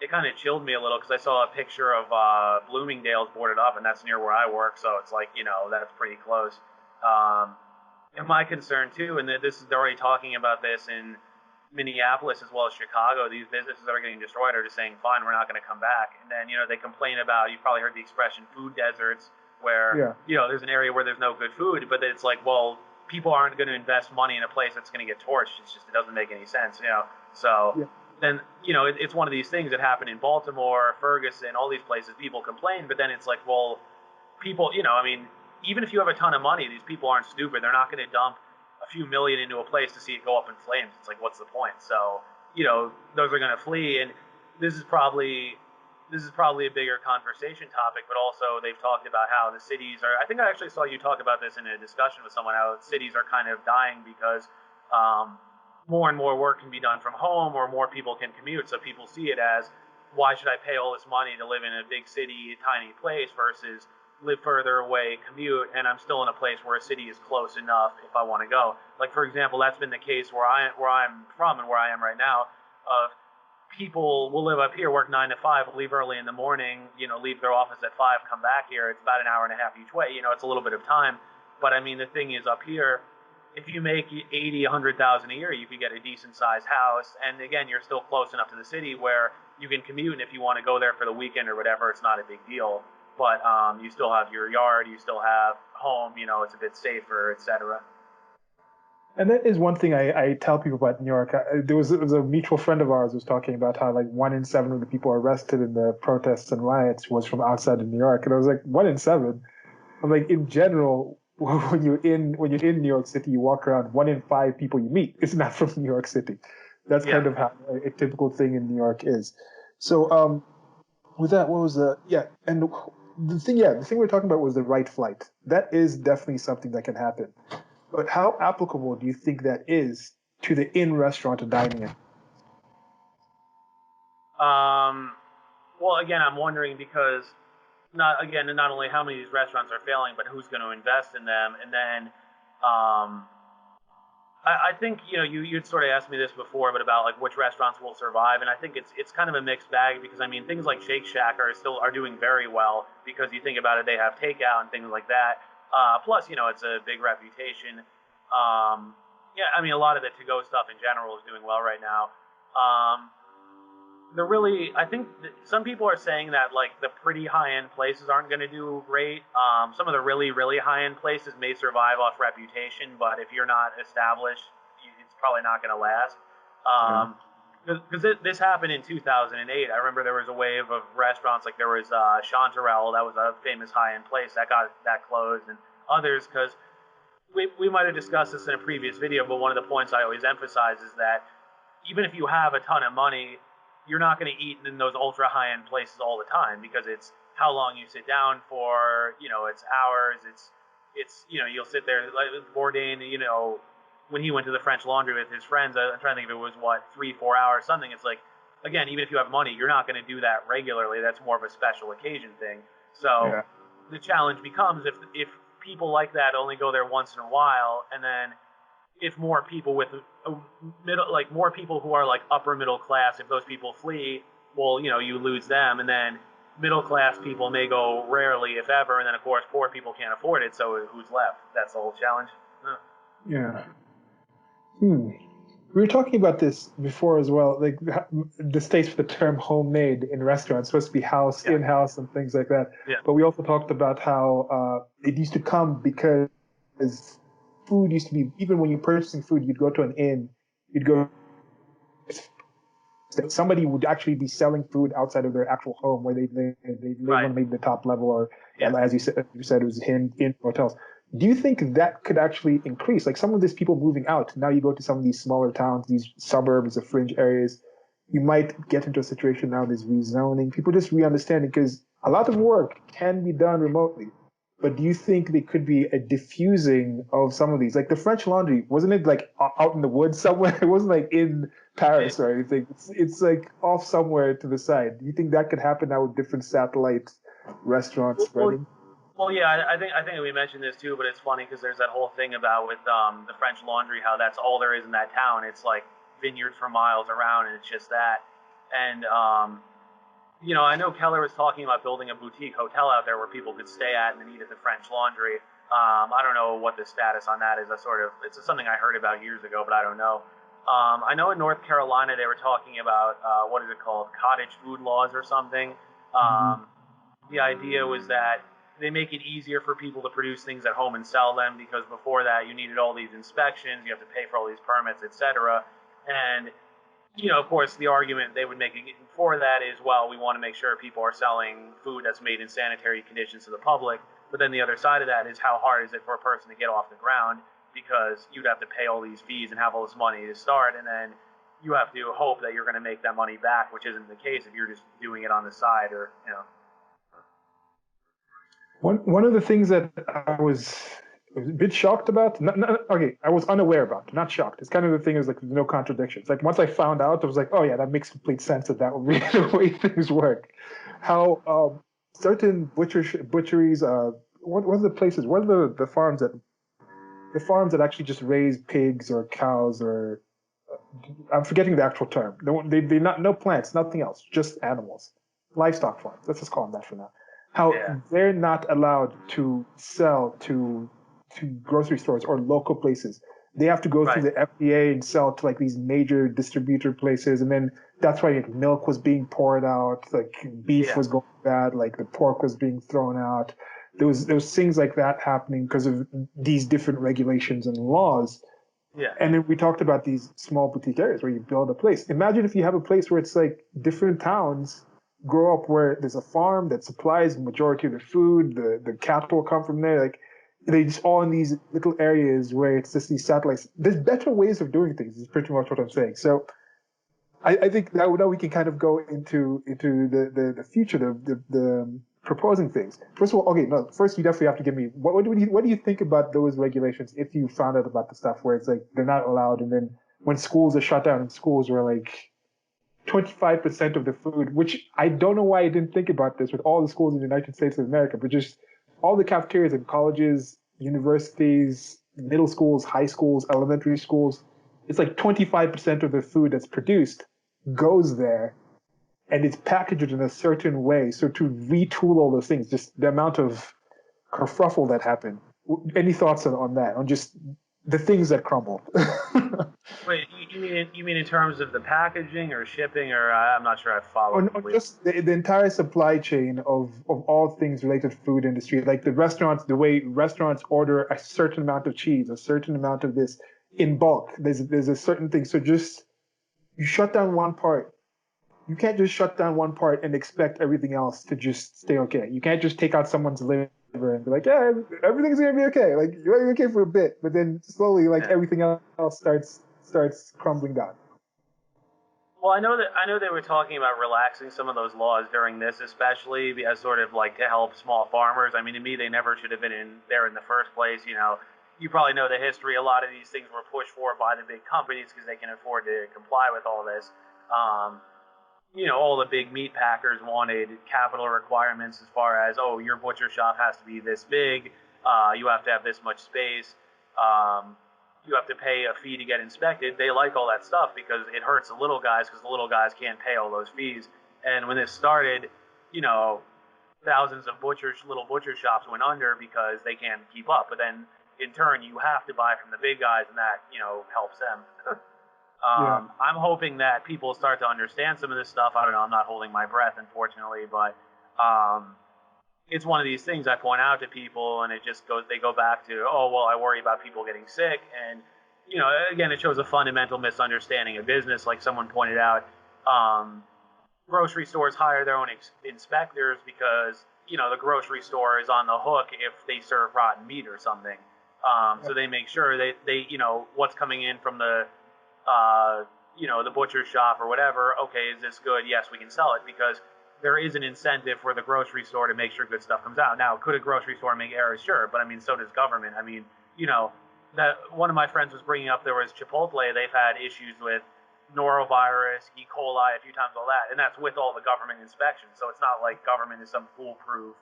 Speaker 2: it kind of chilled me a little because I saw a picture of Bloomingdale's boarded up, and that's near where I work. So it's like, that's pretty close. Um, and my concern too, and they're already talking about this in Minneapolis as well as Chicago. These businesses that are getting destroyed are just saying, fine, we're not going to come back. And then, they complain about, you've probably heard the expression food deserts, where,
Speaker 1: Yeah.
Speaker 2: there's an area where there's no good food, but it's like, well, people aren't going to invest money in a place that's going to get torched. It doesn't make any sense. So
Speaker 1: Yeah.
Speaker 2: then, it's one of these things that happen in Baltimore, Ferguson, all these places. People complain, but then it's like, well, people, I mean, even if you have a ton of money, these people aren't stupid. They're not going to dump a few million into a place to see it go up in flames. It's like, what's the point? So, those are going to flee. And this is probably a bigger conversation topic, but also they've talked about how the cities are. I think I actually saw you talk about this in a discussion with someone, how cities are kind of dying because more and more work can be done from home or more people can commute. So people see it as, why should I pay all this money to live in a big city, tiny place versus live further away, commute, and I'm still in a place where a city is close enough if I want to go. Like, for example, that's been the case where I'm from and where I am right now. People will live up here, work 9 to 5, leave early in the morning, leave their office at 5, come back here. It's about an hour and a half each way. It's a little bit of time. But I mean, the thing is, up here, if you make 80, 100,000 a year, you could get a decent sized house. And again, you're still close enough to the city where you can commute, and if you want to go there for the weekend or whatever, it's not a big deal. But you still have your yard, you still have home. It's a bit safer, etc.
Speaker 1: And that is one thing I tell people about New York. There was a mutual friend of ours who was talking about how like 1 in 7 of the people arrested in the protests and riots was from outside of New York, and I was like 1 in 7. I'm like, in general, when you're in New York City, you walk around, 1 in 5 people you meet is not from New York City. That's
Speaker 2: Yeah.
Speaker 1: kind of how a typical thing in New York is. So with that, what was the yeah? And the thing we were talking about was the right flight. That is definitely something that can happen. But how applicable do you think that is to the in-restaurant dining?
Speaker 2: Well, again, I'm wondering because not only how many of these restaurants are failing, but who's going to invest in them, and then I think you'd sort of asked me this before, but about like which restaurants will survive, and I think it's kind of a mixed bag because I mean things like Shake Shack are doing very well because you think about it, they have takeout and things like that. Plus, it's a big reputation. Yeah, I mean a lot of the to-go stuff in general is doing well right now. I think some people are saying that like the pretty high-end places aren't going to do great. Some of the really, really high-end places may survive off reputation, but if you're not established, it's probably not going to last. Because this happened in 2008. I remember there was a wave of restaurants, like there was Chanterelle, that was a famous high-end place that closed, and others, because we might have discussed this in a previous video, but one of the points I always emphasize is that even if you have a ton of money, you're not going to eat in those ultra high-end places all the time because it's how long you sit down for, it's hours, it's you'll sit there, like Bourdain, when he went to the French Laundry with his friends, I'm trying to think if it was, 3-4 hours, something, it's like, again, even if you have money, you're not going to do that regularly, that's more of a special occasion thing. So the challenge becomes if people like that only go there once in a while, and then if more people with more people who are like upper middle class, if those people flee, well, you lose them, and then middle class people may go rarely, if ever, and then of course poor people can't afford it, so who's left? That's the whole challenge.
Speaker 1: Yeah. We were talking about this before as well, like the states for the term homemade in restaurants, supposed to be in-house and things like that.
Speaker 2: Yeah.
Speaker 1: But we also talked about how it used to come because food used to be, even when you're purchasing food, you'd go to an inn, you'd go, somebody would actually be selling food outside of their actual home where they live on maybe the top level, or as you said, it was in hotels. Do you think that could actually increase? Like some of these people moving out, now you go to some of these smaller towns, these suburbs, the fringe areas, you might get into a situation now, there's rezoning, people just re-understanding, because a lot of work can be done remotely. But do you think there could be a diffusing of some of these? Like the French Laundry, wasn't it like out in the woods somewhere? It wasn't like in Paris or anything. It's like off somewhere to the side. Do you think that could happen now with different satellite restaurants spreading?
Speaker 2: Well, yeah, I think we mentioned this too, but it's funny because there's that whole thing about with the French Laundry, how that's all there is in that town. It's like vineyards for miles around, and it's just that. And I know Keller was talking about building a boutique hotel out there where people could stay at and then eat at the French Laundry. I don't know what the status on that is. It's something I heard about years ago, but I don't know. I know in North Carolina they were talking about what is it called, cottage food laws or something. The idea was that they make it easier for people to produce things at home and sell them, because before that you needed all these inspections, you have to pay for all these permits, etc. And of course, the argument they would make for that is, well, we want to make sure people are selling food that's made in sanitary conditions to the public. But then the other side of that is, how hard is it for a person to get off the ground? Because you'd have to pay all these fees and have all this money to start, and then you have to hope that you're going to make that money back, which isn't the case if you're just doing it on the side, or.
Speaker 1: One of the things that I was a bit shocked about, I was unaware about, not shocked. It's kind of the thing is like there's no contradictions. Like once I found out, I was like, oh yeah, that makes complete sense that would be the way things work. How certain butcheries, what are the places? What are the farms that actually just raise pigs or cows, or I'm forgetting the actual term. They not, no plants, nothing else, just animals, livestock farms. Let's just call them that for now. How they're not allowed to sell to grocery stores or local places They have to go through
Speaker 2: Right.
Speaker 1: the FDA and sell to like these major distributor places, and then that's why like milk was being poured out, like beef
Speaker 2: Yeah.
Speaker 1: was going bad, like the pork was being thrown out. There was things like that happening because of these different regulations and laws.
Speaker 2: Yeah.
Speaker 1: And then we talked about these small boutique areas where you build a place. Imagine if you have a place where it's like different towns grow up where there's a farm that supplies the majority of the food, the capital come from there. Like they just all in these little areas where it's just these satellites. There's better ways of doing things, is pretty much what I'm saying. So I think now we can kind of go into the future, the proposing things. First of all, okay, no, first you definitely have to give me what do you think about those regulations if you found out about the stuff where it's like they're not allowed, and then when schools are shut down and schools were like 25% of the food, which I don't know why I didn't think about this with all the schools in the United States of America, but just all the cafeterias in colleges, universities, middle schools, high schools, elementary schools. It's like 25% of the food that's produced goes there and it's packaged in a certain way. So to retool all those things, just the amount of kerfuffle that happened. Any thoughts on that? On just the things that crumbled?
Speaker 2: Wait, you mean in terms of the packaging or shipping, or I'm not sure I followed
Speaker 1: on
Speaker 2: completely.
Speaker 1: just the entire supply chain of all things related to food industry, like the restaurants, the way restaurants order a certain amount of cheese, a certain amount of this in bulk. There's a certain thing. So just you shut down one part. You can't just shut down one part and expect everything else to just stay okay. You can't just take out someone's liver and be like, yeah, everything's gonna be okay. Like you're okay for a bit, but then slowly, like
Speaker 2: Yeah.
Speaker 1: everything else starts crumbling down.
Speaker 2: Well, I know they were talking about relaxing some of those laws during this, especially as sort of like to help small farmers. I mean, to me, they never should have been in there in the first place. You probably know the history. A lot of these things were pushed for by the big companies because they can afford to comply with all this. Um, all the big meat packers wanted capital requirements as far as, oh, your butcher shop has to be this big, you have to have this much space, um, you have to pay a fee to get inspected. They like all that stuff because it hurts the little guys because the little guys can't pay all those fees. And when this started, you know, thousands of little butcher shops went under because they can't keep up. But then in turn, you have to buy from the big guys, and that helps them.
Speaker 1: Yeah.
Speaker 2: I'm hoping that people start to understand some of this stuff. I don't know. I'm not holding my breath, unfortunately, but it's one of these things I point out to people, and it just goes. They go back to, oh well, I worry about people getting sick, and again, it shows a fundamental misunderstanding of business. Like someone pointed out, grocery stores hire their own inspectors because the grocery store is on the hook if they serve rotten meat or something. So they make sure they what's coming in from the butcher shop or whatever. Okay, is this good? Yes, we can sell it because there is an incentive for the grocery store to make sure good stuff comes out. Now, could a grocery store make errors? Sure, but I mean, so does government. I mean, that one of my friends was bringing up there was Chipotle. They've had issues with norovirus, E. coli, a few times, all that, and that's with all the government inspections. So it's not like government is some foolproof,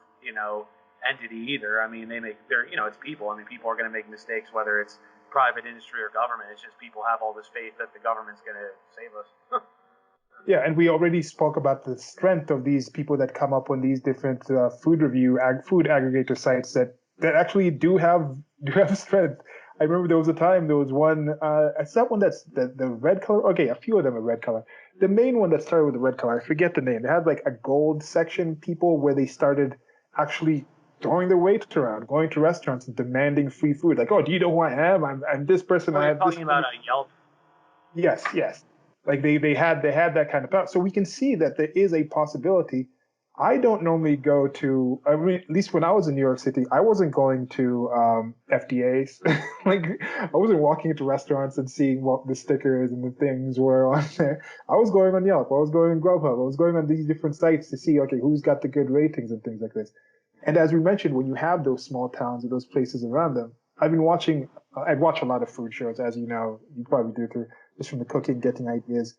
Speaker 2: entity either. I mean, it's people. I mean, people are going to make mistakes, whether it's private industry or government. It's just people have all this faith that the government's going to save us.
Speaker 1: Yeah, and we already spoke about the strength of these people that come up on these different food aggregator sites that actually do have strength. I remember there was a time there was one. It's that one that's the red color. Okay, a few of them are red color. The main one that started with the red color, I forget the name. They had like a gold section people where they started actually throwing their weight around, going to restaurants and demanding free food. Like, oh, do you know who I am? I'm this person.
Speaker 2: Oh,
Speaker 1: I
Speaker 2: you're
Speaker 1: have this.
Speaker 2: talking about Yelp?
Speaker 1: Yes, yes. Like they had that kind of power. So we can see that there is a possibility. I don't normally go to. I mean, at least when I was in New York City, I wasn't going to FDAs. Like I wasn't walking into restaurants and seeing what the stickers and the things were on there. I was going on Yelp. I was going on Grubhub. I was going on these different sites to see, okay, who's got the good ratings and things like this. And as we mentioned, when you have those small towns or those places around them, I've been watching. I watch a lot of food shows, as you know. You probably do too, just from the cooking, getting ideas.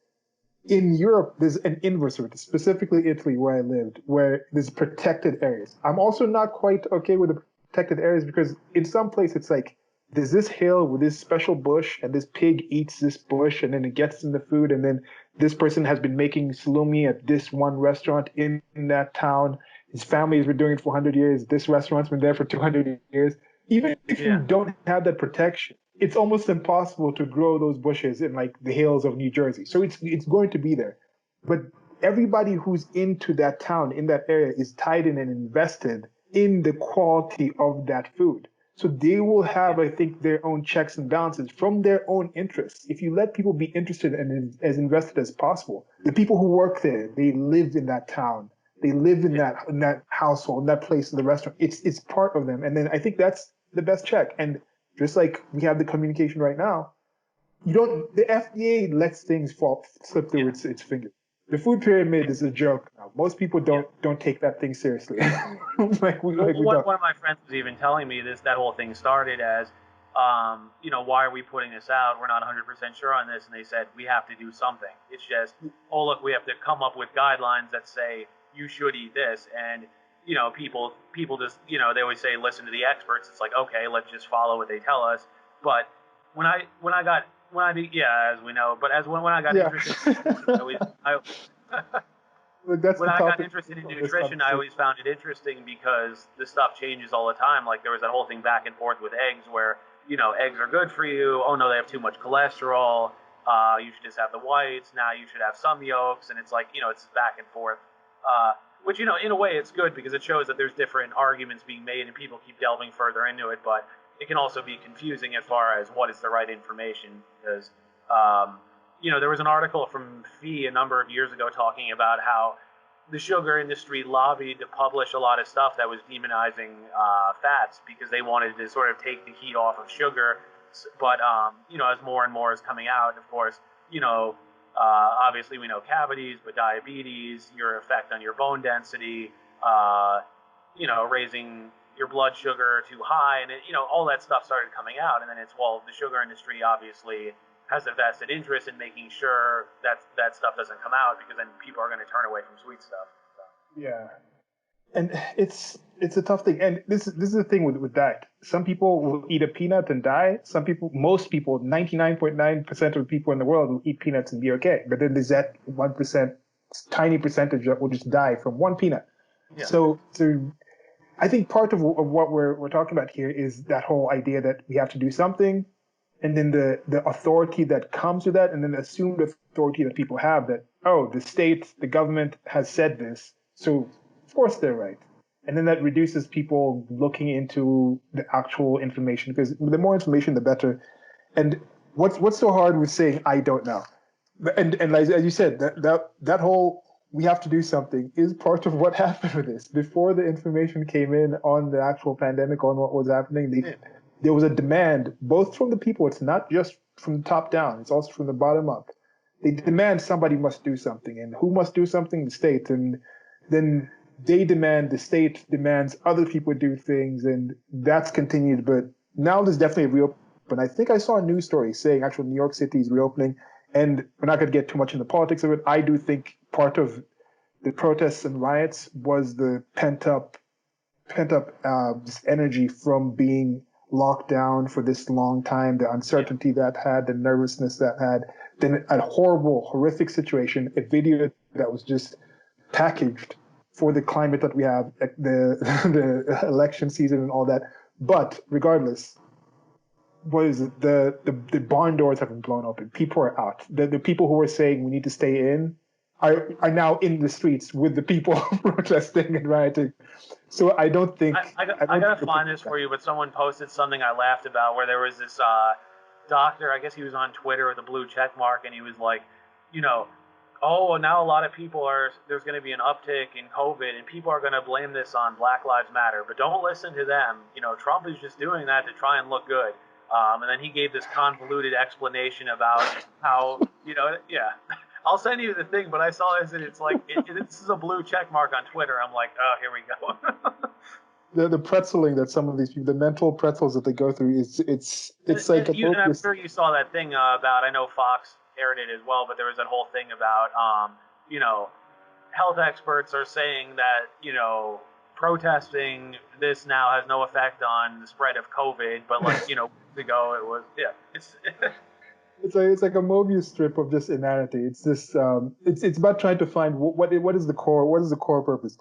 Speaker 1: In Europe, there's an inverse of it, specifically Italy, where I lived, where there's protected areas. I'm also not quite okay with the protected areas because in some place it's like there's this hill with this special bush, and this pig eats this bush, and then it gets in the food, and then this person has been making salumi at this one restaurant in that town. His family has been doing it for 100 years. This restaurant's been there for 200 years. Even if you
Speaker 2: Yeah.
Speaker 1: don't have that protection, it's almost impossible to grow those bushes in like the hills of New Jersey. So it's going to be there. But everybody who's into that town, in that area, is tied in and invested in the quality of that food. So they will have, I think, their own checks and balances from their own interests. If you let people be interested and as invested as possible, the people who work there, they live in that town. They live in that household, in that place, in the restaurant. It's part of them. And then I think that's the best check. And just like we have the communication right now, the FDA lets things slip through its fingers. The food pyramid is a joke now. Most people don't take that thing seriously. We don't.
Speaker 2: One of my friends was even telling me that whole thing started as, why are we putting this out? We're not 100% sure on this. And they said, we have to do something. It's just, oh, look, we have to come up with guidelines that say you should eat this. And, people just, they always say, listen to the experts. It's like, okay, let's just follow what they tell us. But as we know, but when I got interested, when I got interested in nutrition, I always found it interesting because the stuff changes all the time. Like there was that whole thing back and forth with eggs where, eggs are good for you. Oh no, they have too much cholesterol. You should just have the whites. Now you should have some yolks. And it's like, it's back and forth. Which, in a way it's good because it shows that there's different arguments being made and people keep delving further into it. But it can also be confusing as far as what is the right information because, there was an article from FEE a number of years ago talking about how the sugar industry lobbied to publish a lot of stuff that was demonizing fats because they wanted to sort of take the heat off of sugar. But, as more and more is coming out, of course, obviously we know cavities, but diabetes, your effect on your bone density, raising your blood sugar too high, and all that stuff started coming out. And then the sugar industry obviously has a vested interest in making sure that stuff doesn't come out because then people are going to turn away from sweet stuff. So.
Speaker 1: Yeah, and it's a tough thing. And this is the thing with diet. Some people will eat a peanut and die. Most people, 99.9% of people in the world will eat peanuts and be okay. But then there's that 1%, tiny percentage that will just die from one peanut. Yeah. So I think part of what we're talking about here is that whole idea that we have to do something, and then the authority that comes with that, and then the assumed authority that people have that, oh, the state, the government has said this, so of course they're right. And then that reduces people looking into the actual information, because the more information, the better. And what's so hard with saying, I don't know? And as you said, that whole we have to do something is part of what happened with this. Before the information came in on the actual pandemic, on what was happening, there was a demand, both from the people. It's not just from the top down. It's also from the bottom up. They demand somebody must do something. And who must do something? The state. And then the state demands other people do things. And that's continued. But now there's definitely a reopen. I think I saw a news story saying actually New York City is reopening. And we're not going to get too much in the politics of it. I do think part of the protests and riots was the pent up energy from being locked down for this long time, the uncertainty that had, the nervousness that had, then a horrible, horrific situation, a video that was just packaged for the climate that we have, the election season and all that. But regardless, the barn doors have been blown open. People are out. The people who were saying we need to stay in are now in the streets with the people protesting and rioting. So I don't think...
Speaker 2: I gotta find this for you, but someone posted something I laughed about where there was this doctor, I guess he was on Twitter with a blue check mark, and he was like, oh, now a lot of people there's going to be an uptick in COVID, and people are going to blame this on Black Lives Matter, but don't listen to them. Trump is just doing that to try and look good. And then he gave this convoluted explanation about how, I'll send you the thing, but I saw this and it's like, this is a blue check mark on Twitter. I'm like, oh, here we
Speaker 1: go. the pretzeling that some of these people, the mental pretzels that they go through, it's like a
Speaker 2: and I'm sure you saw that thing about, I know Fox aired it as well, but there was that whole thing about, health experts are saying that, protesting this now has no effect on the spread of COVID, but like, ago it was,
Speaker 1: It's like a Mobius strip of just inanity. It's just it's about trying to find what is the core purpose.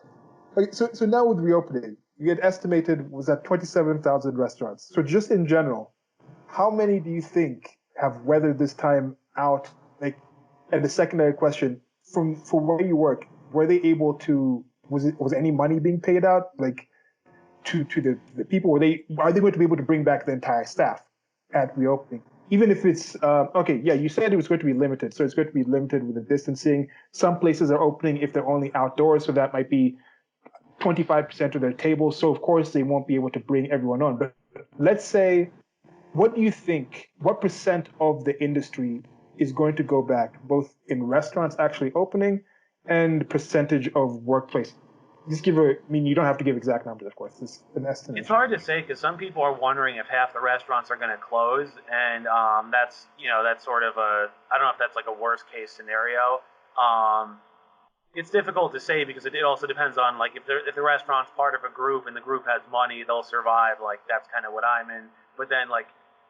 Speaker 1: Okay, so now with reopening, you had estimated was at 27,000 restaurants. So just in general, how many do you think have weathered this time out? Like, and the secondary question, from where you work, were they able to? Was any money being paid out? Like to the people? Are they going to be able to bring back the entire staff at reopening? Even if it's okay, yeah, you said it was going to be limited, so it's going to be limited with the distancing. Some places are opening if they're only outdoors, so that might be 25% of their tables. So of course they won't be able to bring everyone on. But let's say, what do you think? What percent of the industry is going to go back, both in restaurants actually opening and percentage of workplace? Just give I mean, you don't have to give exact numbers, of course. It's an estimate.
Speaker 2: It's hard to say because some people are wondering if half the restaurants are going to close, and that's sort of I don't know if that's like a worst case scenario. It's difficult to say because it also depends on like if the restaurant's part of a group and the group has money, they'll survive. Like that's kind of what I'm in. But then like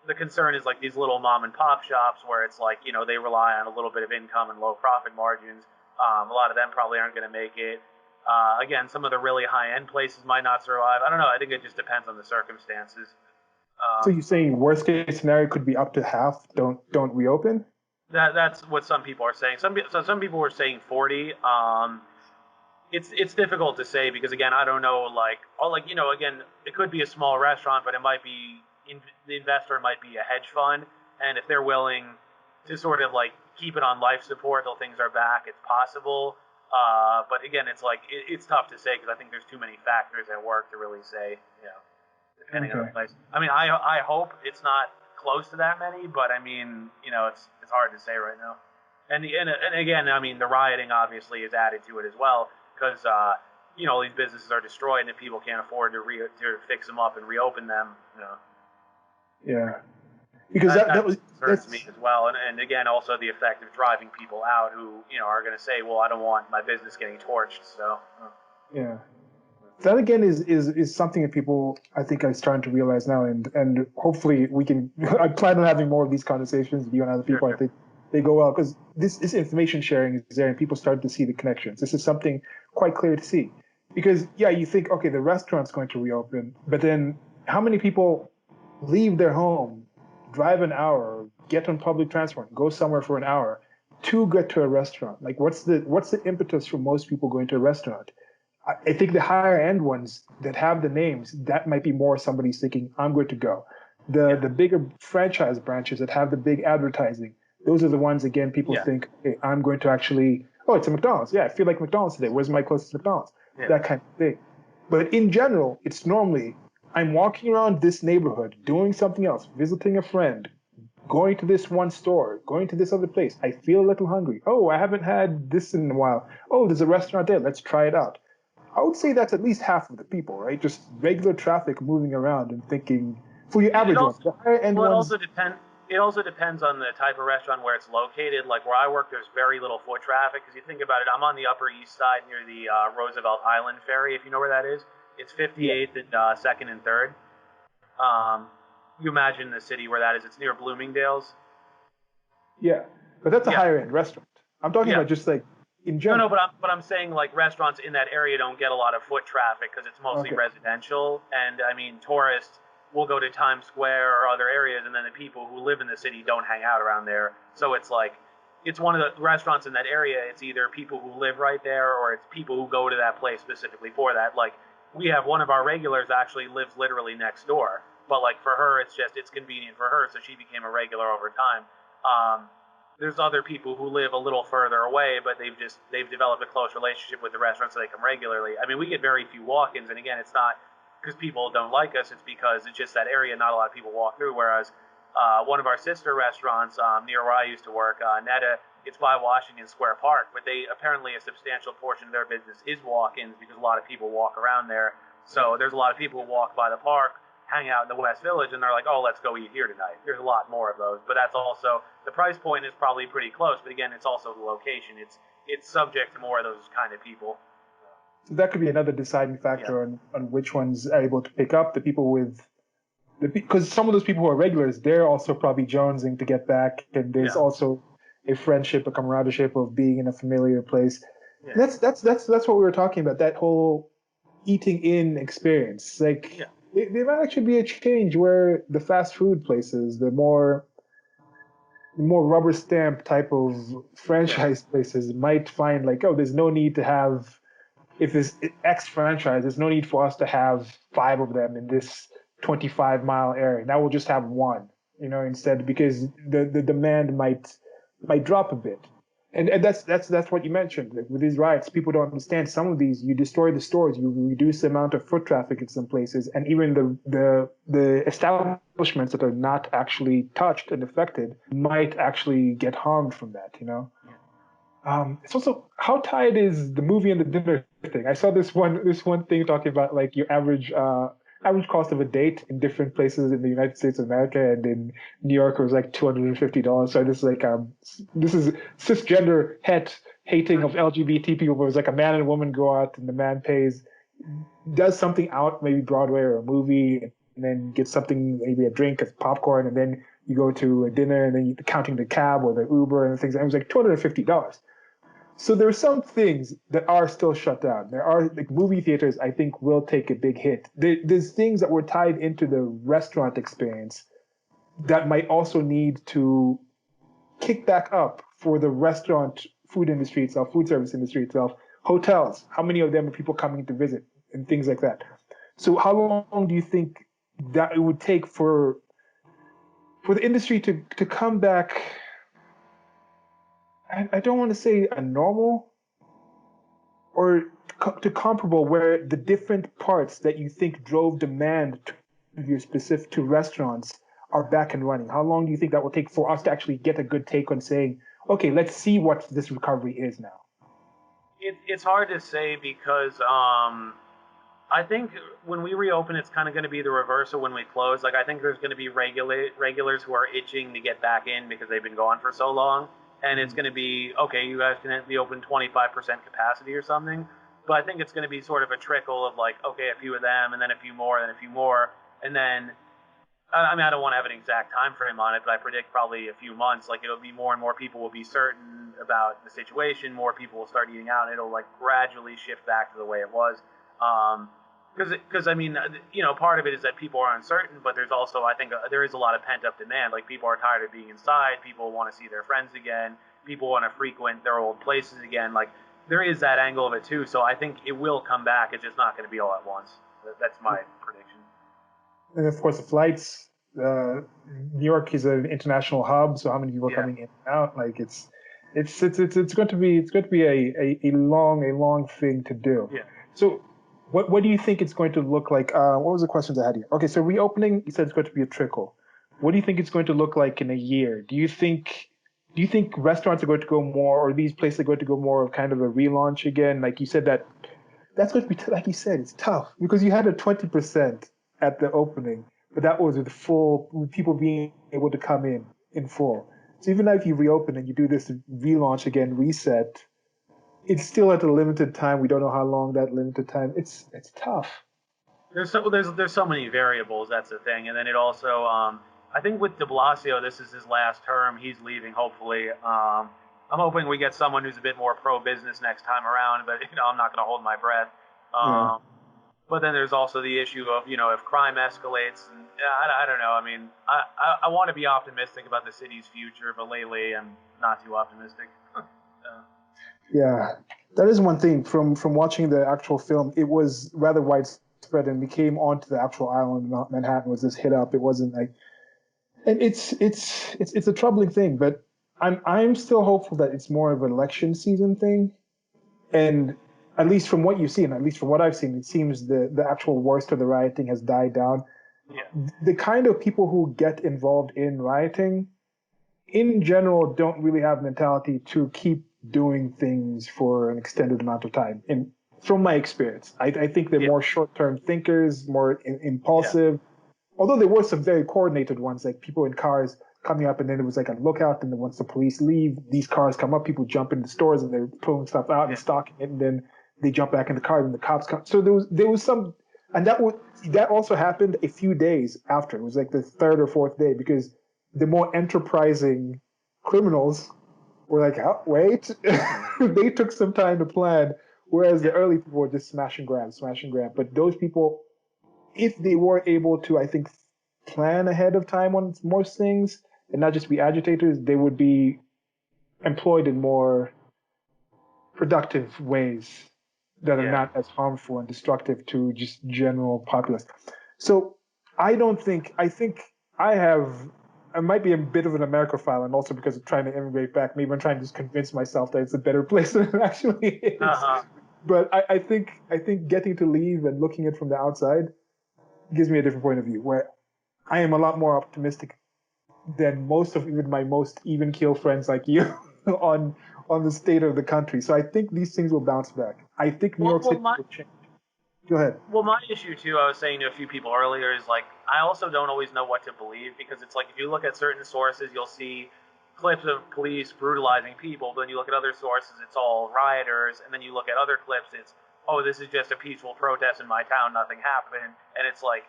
Speaker 2: the concern is like these little mom and pop shops where it's like they rely on a little bit of income and low profit margins. A lot of them probably aren't going to make it. Again, some of the really high-end places might not survive. I don't know. I think it just depends on the circumstances.
Speaker 1: So you're saying worst case scenario could be up to half don't reopen?
Speaker 2: That's what some people are saying. Some people were saying 40. It's difficult to say because again, I don't know. Again, it could be a small restaurant, but it might be the investor might be a hedge fund, and if they're willing to sort of like keep it on life support till things are back, it's possible. But again, it's tough to say because I think there's too many factors at work to really say, depending on the place. I mean, I hope it's not close to that many, but I mean, it's hard to say right now. And again, I mean, the rioting obviously is added to it as well because these businesses are destroyed and if people can't afford to fix them up and reopen them,
Speaker 1: Yeah. Because that was
Speaker 2: concerns me as well, and again, also the effect of driving people out who are going to say, "Well, I don't want my business getting torched." So,
Speaker 1: yeah, that again is something that people I think are starting to realize now, and hopefully we can. I plan on having more of these conversations with you and other people. Sure. I think they go well because this information sharing is there, and people start to see the connections. This is something quite clear to see, because you think okay, the restaurant's going to reopen, but then how many people leave their home, drive an hour, get on public transport, go somewhere for an hour to get to a restaurant? Like, what's the impetus for most people going to a restaurant? I think the higher end ones that have the names, that might be more somebody's thinking, I'm going to go. The bigger franchise branches that have the big advertising, those are the ones, again, people think, hey, I'm going to actually, oh, it's a McDonald's. Yeah, I feel like McDonald's today. Where's my closest McDonald's? Yeah. That kind of thing. But in general, it's normally, I'm walking around this neighborhood, doing something else, visiting a friend, going to this one store, going to this other place. I feel a little hungry. Oh, I haven't had this in a while. Oh, there's a restaurant there. Let's try it out. I would say that's at least half of the people, right? Just regular traffic moving around and thinking, for your average ones, the higher end ones.
Speaker 2: It also depends on the type of restaurant where it's located. Like where I work, there's very little foot traffic. Because you think about it, I'm on the Upper East Side near the Roosevelt Island Ferry, if you know where that is. It's 58th and 2nd and 3rd. You imagine the city where that is. It's near Bloomingdale's.
Speaker 1: Yeah, but that's a higher end restaurant. I'm talking about just like in general.
Speaker 2: No, but I'm saying like restaurants in that area don't get a lot of foot traffic because it's mostly residential. And I mean, tourists will go to Times Square or other areas, and then the people who live in the city don't hang out around there. So it's like it's one of the restaurants in that area. It's either people who live right there or it's people who go to that place specifically for that. Like. We have one of our regulars actually lives literally next door, but like for her, it's convenient for her, so she became a regular over time. There's other people who live a little further away, but they've developed a close relationship with the restaurant, so they come regularly. I mean, we get very few walk-ins, and again, it's not because people don't like us; it's because it's just that area not a lot of people walk through. Whereas one of our sister restaurants near where I used to work, Netta. It's by Washington Square Park, but apparently a substantial portion of their business is walk-ins because a lot of people walk around there. So there's a lot of people who walk by the park, hang out in the West Village, and they're like, oh, let's go eat here tonight. There's a lot more of those, but that's also, the price point is probably pretty close, but again, it's also the location. It's subject to more of those kind of people.
Speaker 1: So that could be another deciding factor on which ones are able to pick up the people with, because some of those people who are regulars, they're also probably jonesing to get back, and there's also a friendship, a camaraderie of being in a familiar place. Yeah. That's what we were talking about. That whole eating in experience. Like there might actually be a change where the fast food places, the more rubber stamp type of
Speaker 2: Yeah.
Speaker 1: franchise places might find like, oh, there's no need to have if there's X franchise, there's no need for us to have five of them in this 25-mile area. Now we'll just have one, instead because the demand might drop a bit. And that's what you mentioned. Like with these riots, people don't understand. Some of these, you destroy the stores, you reduce the amount of foot traffic in some places, and even the establishments that are not actually touched and affected might actually get harmed from that. It's also how tied is the movie and the dinner thing. I saw this one thing talking about like your average cost of a date in different places in the United States of America, and in New York it was like $250. So this is cisgender hating of LGBT people. Where it's like a man and a woman go out and the man does something out, maybe Broadway or a movie, and then gets something, maybe a drink, a popcorn, and then you go to a dinner, and then you're counting the cab or the Uber and things. And it was like $250. So there are some things that are still shut down. There are like movie theaters, I think, will take a big hit. There's things that were tied into the restaurant experience that might also need to kick back up for the restaurant food industry itself, food service industry itself, hotels. How many of them are people coming to visit and things like that? So how long do you think that it would take for the industry to come back? I don't want to say a normal or to comparable where the different parts that you think drove demand to your specific to restaurants are back and running. How long do you think that will take for us to actually get a good take on saying, okay, let's see what this recovery is now?
Speaker 2: It's hard to say because I think when we reopen, it's kind of going to be the reverse of when we close. Like I think there's going to be regulars who are itching to get back in because they've been gone for so long, and it's going to be okay. You guys can be open 25% capacity or something, but I think it's going to be sort of a trickle of like okay, a few of them, and then a few more, and then a few more, and then I mean, I don't want to have an exact time frame on it, but I predict probably a few months. Like it'll be more and more people will be certain about the situation. More people will start eating out, and it'll like gradually shift back to the way it was. Because I mean, part of it is that people are uncertain, but there's also I think there is a lot of pent up demand. Like people are tired of being inside. People want to see their friends again. People want to frequent their old places again. Like there is that angle of it too. So I think it will come back. It's just not going to be all at once. That's my prediction.
Speaker 1: And of course, the flights. New York is an international hub, so how many people are
Speaker 2: Yeah.
Speaker 1: coming in and out? Like it's going to be a long thing to do.
Speaker 2: Yeah.
Speaker 1: So what do you think it's going to look like? What was the questions I had here? Okay, so reopening, you said it's going to be a trickle. What do you think it's going to look like in a year? Do you think restaurants are going to go more, or these places are going to go more of kind of a relaunch again? Like you said, that's going to be like you said, it's tough because you had a 20% at the opening, but that was with people being able to come in full. So even if you reopen and you do this relaunch again, reset, it's still at a limited time. We don't know how long that limited time. It's tough.
Speaker 2: There's so many variables. That's the thing, and then it also I think with De Blasio, this is his last term. He's leaving. Hopefully, I'm hoping we get someone who's a bit more pro business next time around. But I'm not going to hold my breath.
Speaker 1: Yeah.
Speaker 2: But then there's also the issue of if crime escalates, and I don't know. I mean, I want to be optimistic about the city's future, but lately I'm not too optimistic.
Speaker 1: Yeah, that is one thing from watching the actual film. It was rather widespread, and we came onto the actual island. Manhattan was this hit up. It wasn't like, and it's a troubling thing. But I'm still hopeful that it's more of an election season thing. And at least from what you've seen, at least from what I've seen, it seems the actual worst of the rioting has died down.
Speaker 2: Yeah.
Speaker 1: The kind of people who get involved in rioting, in general, don't really have mentality to keep doing things for an extended amount of time. And from my experience, I think they're
Speaker 2: Yeah.
Speaker 1: more short-term thinkers, more
Speaker 2: Yeah.
Speaker 1: impulsive. Although there were some very coordinated ones, like people in cars coming up, and then it was like a lookout. And then once the police leave, these cars come up, people jump into stores and they're pulling stuff out and
Speaker 2: Yeah.
Speaker 1: stocking it, and then they jump back in the car and the cops come. So there was some, and that also happened a few days after. It was like the third or fourth day because the more enterprising criminals were like, oh, wait, they took some time to plan, whereas the early people were just smash and grab. But those people if they were able to, I think, plan ahead of time on most things and not just be agitators, they would be employed in more productive ways that are
Speaker 2: Yeah.
Speaker 1: not as harmful and destructive to just general populace. So I don't think, I think I have, I might be a bit of an Americophile, and also because of trying to immigrate back, maybe I'm trying to just convince myself that it's a better place than it actually is.
Speaker 2: Uh-huh.
Speaker 1: But I think getting to leave and looking at it from the outside gives me a different point of view, where I am a lot more optimistic than most of even my most even keel friends like you on the state of the country. So I think these things will bounce back. I think New
Speaker 2: Well,
Speaker 1: York
Speaker 2: well,
Speaker 1: City
Speaker 2: my
Speaker 1: will change. Go ahead.
Speaker 2: well, my issue too, I was saying to a few people earlier, is like I also don't always know what to believe because it's like if you look at certain sources, you'll see clips of police brutalizing people, but then you look at other sources, it's all rioters, and then you look at other clips, it's oh, this is just a peaceful protest in my town, nothing happened, and it's like,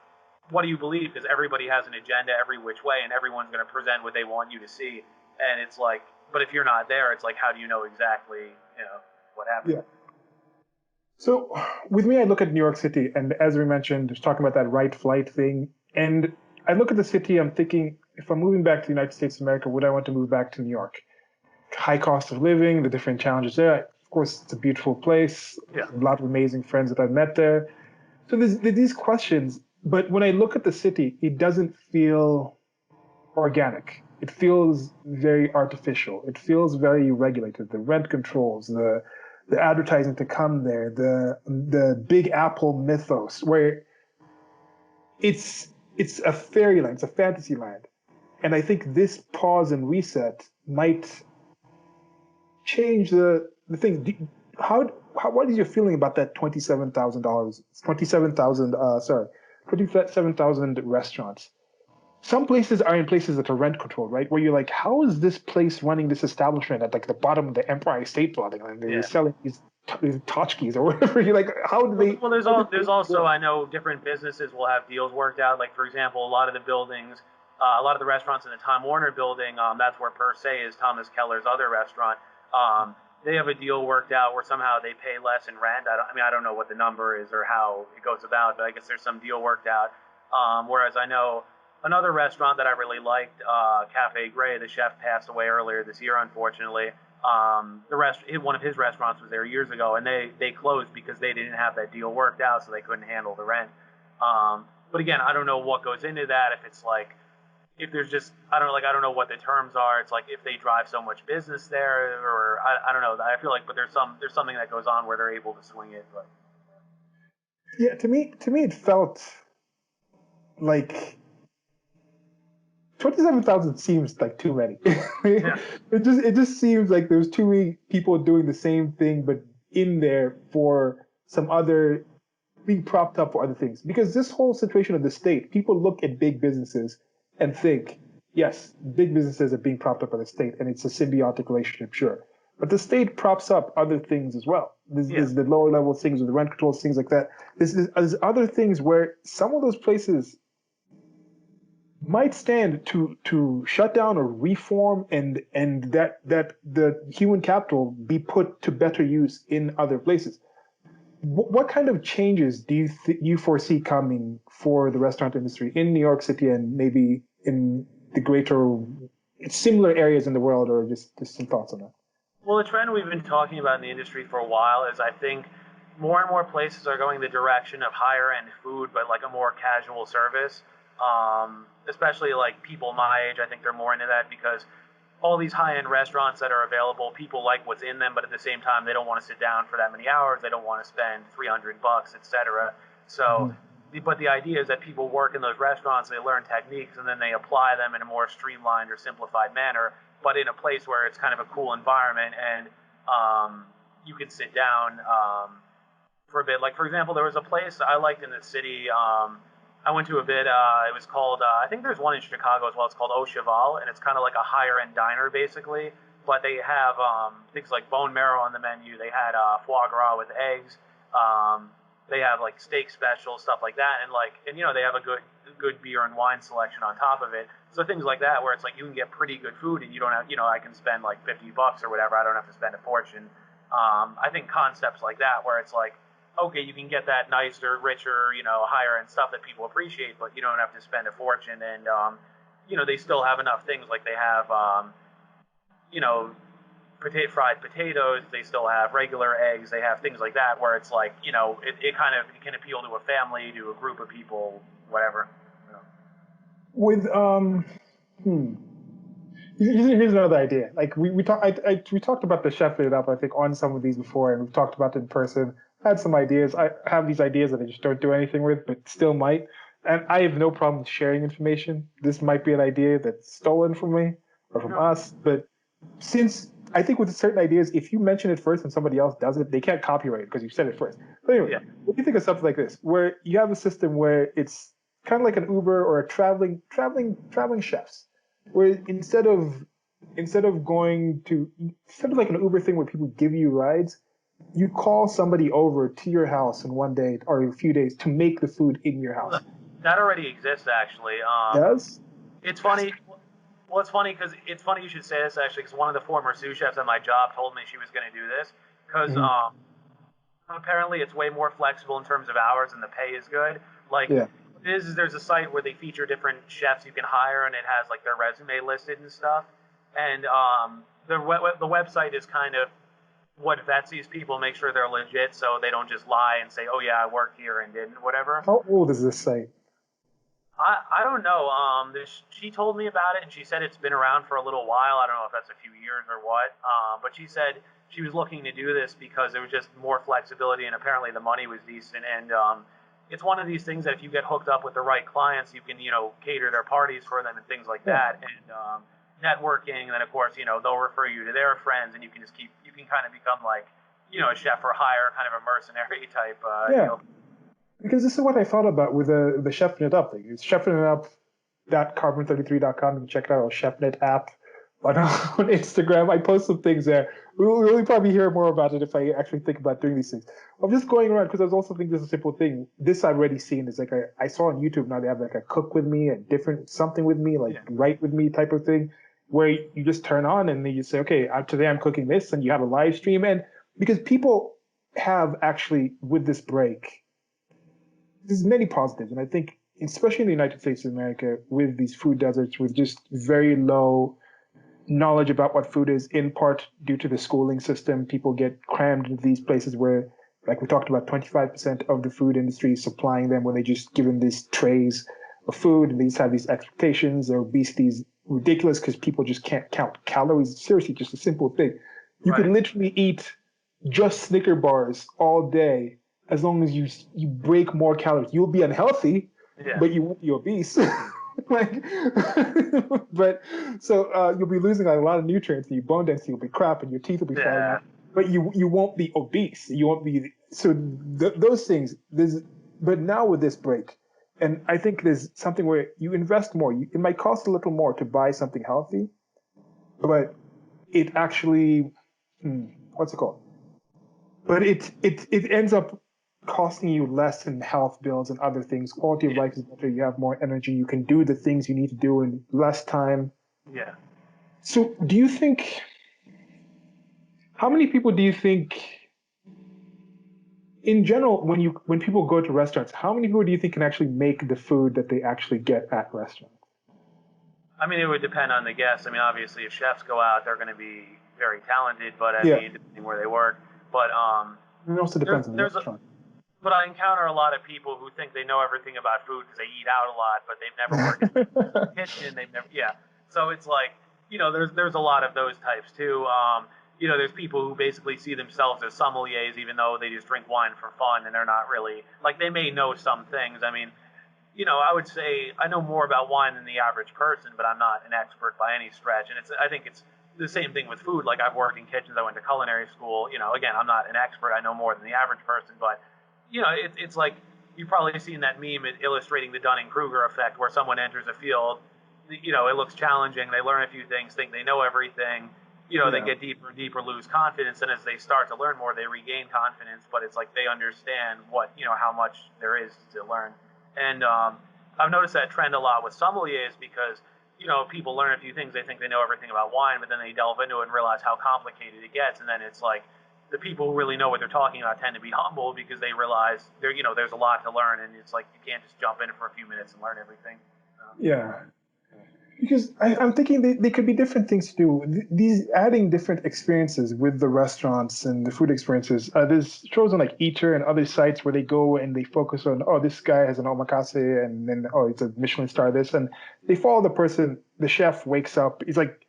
Speaker 2: what do you believe? Because everybody has an agenda every which way, and everyone's going to present what they want you to see, and it's like, but if you're not there, it's like, how do you know exactly, what happened?
Speaker 1: Yeah. So with me, I look at New York City, and as we mentioned, just talking about that right flight thing, and I look at the city, I'm thinking, if I'm moving back to the United States of America, would I want to move back to New York? High cost of living, the different challenges there. Of course, it's a beautiful place.
Speaker 2: Yeah.
Speaker 1: A lot of amazing friends that I've met there. So there's these questions, but when I look at the city, it doesn't feel organic. It feels very artificial. It feels very regulated. The rent controls, the advertising to come there, the Big Apple mythos, where it's a fairyland, it's a fantasy land. And I think this pause and reset might change the thing. What is your feeling about that $27,000? 27,000. Sorry, 27,000 restaurants. Some places are in places that are rent controlled, right? Where you're like, how is this place running this establishment at like the bottom of the Empire State Building, and they're
Speaker 2: Yeah.
Speaker 1: selling these tchotchkes or whatever? You're like, how do they?
Speaker 2: Well, there's
Speaker 1: How do
Speaker 2: there's
Speaker 1: they
Speaker 2: also
Speaker 1: work?
Speaker 2: I know different businesses will have deals worked out. Like for example, a lot of the buildings, a lot of the restaurants in the Time Warner building, that's where Per Se is, Thomas Keller's other restaurant. They have a deal worked out where somehow they pay less in rent. I don't know what the number is or how it goes about, but I guess there's some deal worked out. Whereas I know another restaurant that I really liked, Cafe Gray, the chef passed away earlier this year, unfortunately. One of his restaurants was there years ago, and they closed because they didn't have that deal worked out, so they couldn't handle the rent. But again, I don't know what goes into that. If it's like, if there's just, I don't know what the terms are. It's like if they drive so much business there, or I don't know. I feel like, but there's something that goes on where they're able to swing it. But
Speaker 1: Yeah, to me, it felt like 27,000 seems like too many.
Speaker 2: yeah,
Speaker 1: It just seems like there's too many people doing the same thing, but in there for some other being propped up for other things. Because this whole situation of the state, people look at big businesses and think, yes, big businesses are being propped up by the state, and it's a symbiotic relationship, sure. But the state props up other things as well.
Speaker 2: yeah,
Speaker 1: There's the lower level things with the rent controls, things like that. There's other things where some of those places might stand to shut down or reform, and that the human capital be put to better use in other places. What kind of changes do you foresee coming for the restaurant industry in New York City and maybe in the greater similar areas in the world, or just some thoughts on that?
Speaker 2: well, the trend we've been talking about in the industry for a while is I think more and more places are going the direction of higher end food, but like a more casual service. Especially like people my age, I think they're more into that because all these high end restaurants that are available, people like what's in them, but at the same time, they don't want to sit down for that many hours. They don't want to spend $300, etc. So,
Speaker 1: Mhm.
Speaker 2: but the idea is that people work in those restaurants, they learn techniques, and then they apply them in a more streamlined or simplified manner, but in a place where it's kind of a cool environment and you can sit down for a bit. Like, for example, there was a place I liked in the city. I went to a bit. It was called. I think there's one in Chicago as well. It's called Au Cheval, and it's kind of like a higher end diner basically. But they have things like bone marrow on the menu. They had foie gras with eggs. They have like steak specials, stuff like that, and they have a good beer and wine selection on top of it. So things like that, where it's like you can get pretty good food, and you don't have, I can spend like $50 or whatever. I don't have to spend a fortune. I think concepts like that, where it's like okay, you can get that nicer, richer, higher end stuff that people appreciate, but you don't have to spend a fortune. And they still have enough things like they have, you know, fried potatoes. They still have regular eggs. They have things like that where it's like, it can appeal to a family, to a group of people, whatever.
Speaker 3: With here's another idea. Like we talked about the chef it up, I think, on some of these before, and we've talked about it in person. I had some ideas. I have these ideas that I just don't do anything with, but still might. And I have no problem sharing information. This might be an idea that's stolen from me or from us, but since I think with certain ideas, if you mention it first and somebody else does it, they can't copyright it because you said it first. But anyway, what do you think of something like this, where you have a system where it's kind of like an Uber or a traveling chefs, where instead of like an Uber thing where people give you rides, you call somebody over to your house in one day or a few days to make the food in your house.
Speaker 2: That already exists, actually.
Speaker 3: Yes?
Speaker 2: It's funny. Well, it's funny because you should say this, actually, because one of the former sous chefs at my job told me she was going to do this because apparently it's way more flexible in terms of hours and the pay is good. Like, there's a site where they feature different chefs you can hire, and it has like their resume listed and stuff. And the website is kind of what vets these people, make sure they're legit, so they don't just lie and say, "Oh yeah, I worked here and didn't," whatever.
Speaker 3: How old is this site?
Speaker 2: I don't know. She told me about it, and she said it's been around for a little while. I don't know if that's a few years or what. But she said she was looking to do this because there was just more flexibility, and apparently the money was decent. And it's one of these things that if you get hooked up with the right clients, you can cater their parties for them and things like that. And networking, and then of course they'll refer you to their friends, and you can kind of become like a chef for hire, kind of a mercenary type deal.
Speaker 3: Because this is what I thought about with the Chefing It Up thing. It's chefingitup.carbon33.com. You can check it out, or Chefing It app on Instagram. I post some things there. We'll really probably hear more about it if I actually think about doing these things. I'm just going around because I was also thinking this is a simple thing. This I've already seen. It's like I saw on YouTube now they have like a cook with me, a different something with me, like write with me type of thing, where you just turn on and then you say, okay, today I'm cooking this, and you have a live stream. And because people have actually, with this break, there's many positives, and I think, especially in the United States of America, with these food deserts, with just very low knowledge about what food is, in part due to the schooling system, people get crammed into these places where, like we talked about, 25% of the food industry is supplying them when they just give them these trays of food, and they just have these expectations. Their obesity is ridiculous because people just can't count calories. Seriously, just a simple thing. You could literally eat just Snicker bars all day. As long as you break more calories, you'll be unhealthy, but you won't be obese. But you'll be losing a lot of nutrients, and your bone density will be crap, and your teeth will be falling out. But you won't be obese. You won't be those things. But now with this break, and I think there's something where you invest more. It might cost a little more to buy something healthy, but it actually what's it called? But it ends up costing you less in health bills and other things. Quality of life is better. You have more energy. You can do the things you need to do in less time.
Speaker 2: Yeah.
Speaker 3: So do you think, how many people do you think, in general, when people go to restaurants, how many people do you think can actually make the food that they actually get at restaurants?
Speaker 2: I mean, it would depend on the guests. I mean, obviously, if chefs go out, they're going to be very talented, but I mean, depending where they work. But
Speaker 3: it also depends on the restaurant.
Speaker 2: But I encounter a lot of people who think they know everything about food because they eat out a lot, but they've never worked in the kitchen. They've never, So it's like, there's a lot of those types too. There's people who basically see themselves as sommeliers, even though they just drink wine for fun, and they're not really, like, they may know some things. I mean, I would say I know more about wine than the average person, but I'm not an expert by any stretch. And I think it's the same thing with food. Like, I've worked in kitchens. I went to culinary school. Again, I'm not an expert. I know more than the average person, but it's like, you've probably seen that meme illustrating the Dunning-Kruger effect, where someone enters a field, it looks challenging, they learn a few things, think they know everything, they get deeper and deeper, lose confidence, and as they start to learn more, they regain confidence, but it's like they understand how much there is to learn. And I've noticed that trend a lot with sommeliers because, people learn a few things, they think they know everything about wine, but then they delve into it and realize how complicated it gets, and then it's like, the people who really know what they're talking about tend to be humble because they realize there's a lot to learn, and it's like you can't just jump in for a few minutes and learn everything.
Speaker 3: Yeah. Because I'm thinking they could be different things to do. These adding different experiences with the restaurants and the food experiences. There's shows on like Eater and other sites where they go and they focus on, oh, this guy has an omakase, and then, oh, it's a Michelin star this, and they follow the person. The chef wakes up. It's like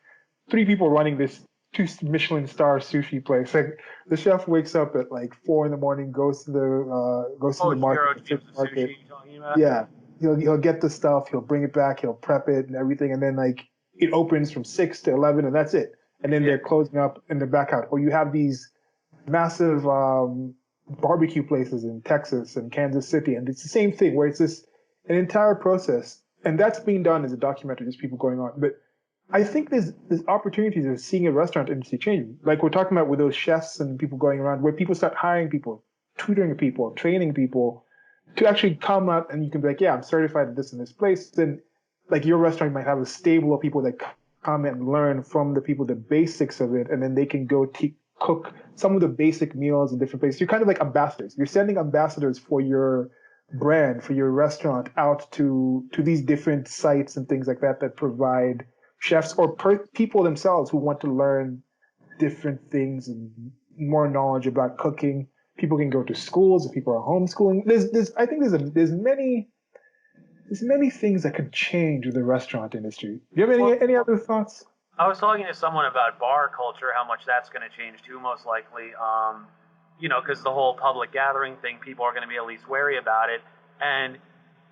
Speaker 3: three people running this two Michelin star sushi place. Like the chef wakes up at like 4 a.m, goes to the
Speaker 2: Hero
Speaker 3: market,
Speaker 2: Jim's the sushi you're talking about?
Speaker 3: yeah, he'll get the stuff, he'll bring it back, he'll prep it and everything, and then like it opens from 6 to 11, and that's it. And then they're closing up and they're back out. Or you have these massive barbecue places in Texas and Kansas City, and it's the same thing where it's this an entire process, and that's being done as a documentary, just people going on. But I think there's opportunities of seeing a restaurant industry change, like we're talking about with those chefs and people going around, where people start hiring people, tutoring people, training people to actually come out, and you can be like, yeah, I'm certified at this and this place. Then, like your restaurant might have a stable of people that come and learn from the people the basics of it, and then they can go cook some of the basic meals in different places. You're kind of like ambassadors. You're sending ambassadors for your brand, for your restaurant, out to these different sites and things like that that provide chefs or people themselves who want to learn different things and more knowledge about cooking. People can go to schools if people are homeschooling. I think there's many things that could change the restaurant industry. Do you have any other thoughts?
Speaker 2: I was talking to someone about bar culture, how much that's going to change too, most likely. Because the whole public gathering thing, people are going to be at least wary about it. And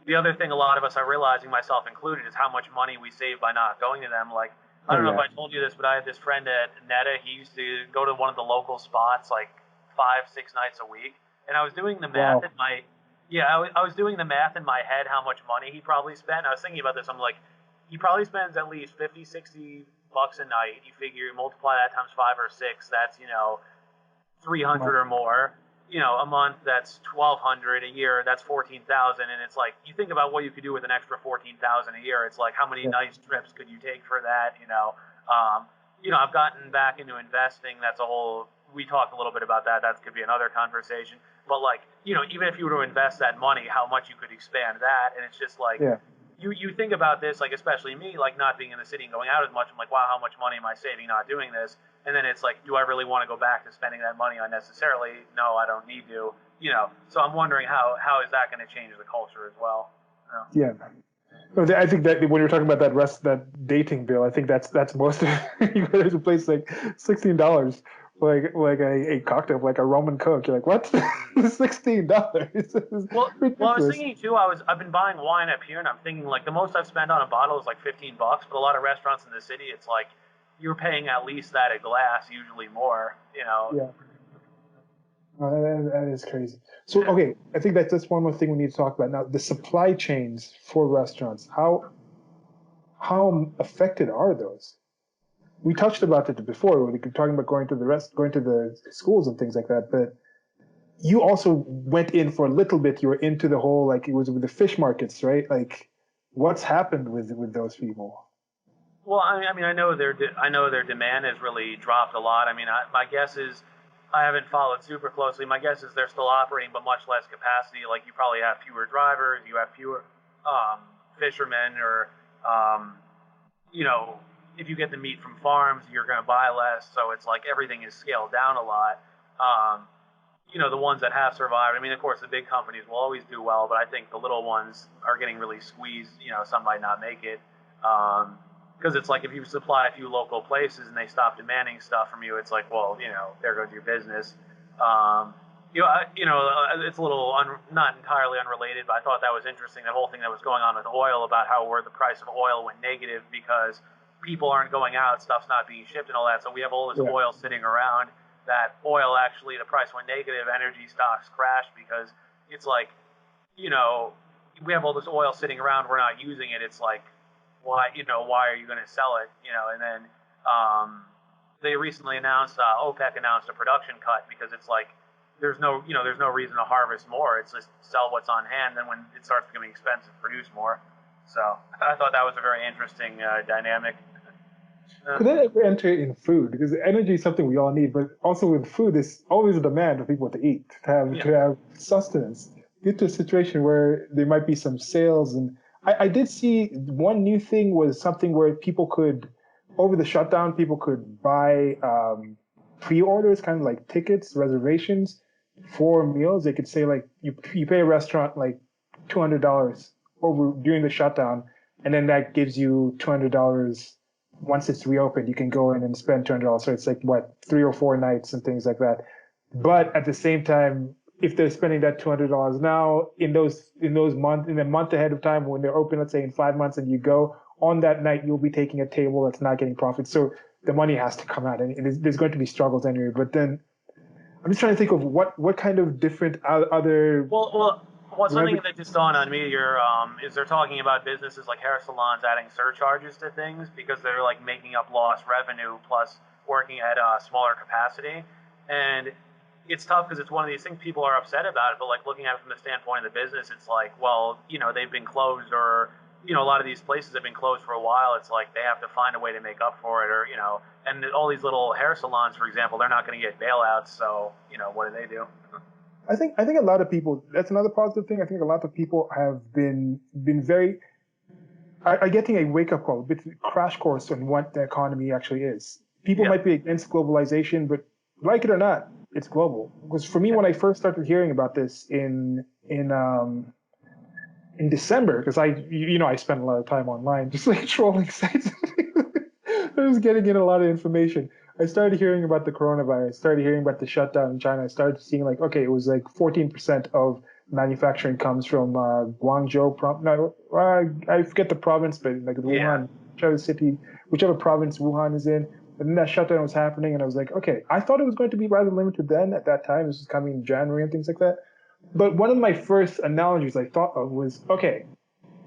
Speaker 2: the other thing a lot of us are realizing, myself included, is how much money we save by not going to them. Like, I don't know if I told you this, but I had this friend at Netta. He used to go to one of the local spots like 5-6 nights a week, and I was doing the math in my I was doing the math in my head how much money he probably spent. I was thinking about this. I'm like, he probably spends at least $50-$60 a night. You figure you multiply that times 5 or 6, that's 300 or more. A month, that's 1,200. A year, that's 14,000. And it's like, you think about what you could do with an extra 14,000 a year. It's like, how many nice trips could you take for that? I've gotten back into investing. That's a whole. We talked a little bit about that. That could be another conversation. But like, even if you were to invest that money, how much you could expand that. And it's just like, you think about this, like, especially me, like not being in the city and going out as much. I'm like, wow, how much money am I saving not doing this? And then it's like, do I really want to go back to spending that money unnecessarily? No, I don't need to. So I'm wondering how is that going to change the culture as well?
Speaker 3: Yeah. No, I think that when you're talking about that dating bill, I think that's most of it. You go to a place like $16, like a cocktail, like a Roman Coke. You're like, what? $16?
Speaker 2: Well, I was thinking too. I've been buying wine up here, and I'm thinking like the most I've spent on a bottle is like $15. But a lot of restaurants in the city, it's like you're paying at least that a glass, usually more.
Speaker 3: Yeah. That is crazy. So, okay, I think that's one more thing we need to talk about now. The supply chains for restaurants. How affected are those? We touched about it before. We were talking about going to the schools and things like that. But you also went in for a little bit. You were into the whole, like, it was with the fish markets, right? Like, what's happened with those people?
Speaker 2: Well, I mean, I know their demand has really dropped a lot. I mean, my guess is, I haven't followed super closely. My guess is they're still operating, but much less capacity. Like, you probably have fewer drivers, you have fewer fishermen, or if you get the meat from farms, you're going to buy less. So it's like everything is scaled down a lot. The ones that have survived, I mean, of course, the big companies will always do well, but I think the little ones are getting really squeezed. Some might not make it. Because it's like if you supply a few local places and they stop demanding stuff from you, it's like, well, there goes your business. It's a little not entirely unrelated, but I thought that was interesting. That whole thing that was going on with oil, about how the price of oil went negative because people aren't going out, stuff's not being shipped and all that. So we have all this oil sitting around. That oil actually, the price went negative. Energy stocks crashed because it's like, we have all this oil sitting around, we're not using it. It's like, why are you going to sell it? And then they recently announced, OPEC announced a production cut because it's like there's no reason to harvest more. It's just sell what's on hand. Then when it starts becoming expensive, produce more. So I thought that was a very interesting dynamic.
Speaker 3: Could that ever enter in food? Because energy is something we all need, but also with food, there's always a demand for people to eat,
Speaker 2: Yeah.
Speaker 3: to have sustenance. Get to a situation where there might be some sales, and I did see one new thing was something where people could, over the shutdown, people could buy pre-orders, kind of like tickets, reservations for meals. They could say like you pay a restaurant like $200 over during the shutdown, and then that gives you $200 once it's reopened. You can go in and spend $200. So it's like what 3 or 4 nights and things like that. But at the same time, if they're spending that $200 now in a month ahead of time when they're open, let's say in 5 months, and you go on that night, you'll be taking a table that's not getting profit. So the money has to come out, and there's going to be struggles anyway. But then I'm just trying to think of what kind of different other.
Speaker 2: Well, something that just dawned on me, is they're talking about businesses like hair salons adding surcharges to things because they're like making up lost revenue plus working at a smaller capacity, and it's tough because it's one of these things people are upset about it, but like looking at it from the standpoint of the business, it's like, well, they've been closed, or a lot of these places have been closed for a while. It's like they have to find a way to make up for it, or and all these little hair salons, for example, they're not going to get bailouts, so what do they do?
Speaker 3: I think a lot of people. That's another positive thing. I think a lot of people have been very are getting a wake up call, a bit crash course on what the economy actually is. People might be against globalization, but like it or not, it's global. Because for me, when I first started hearing about this in December, because I spent a lot of time online, just like trolling sites. I was getting in a lot of information. I started hearing about the coronavirus, started hearing about the shutdown in China. I started seeing like, okay, it was like 14% of manufacturing comes from Guangzhou. I forget the province, but like Wuhan, whichever province Wuhan is in. And then that shutdown was happening, and I was like, okay, I thought it was going to be rather limited then at that time. This was coming in January and things like that. But one of my first analogies I thought of was, okay,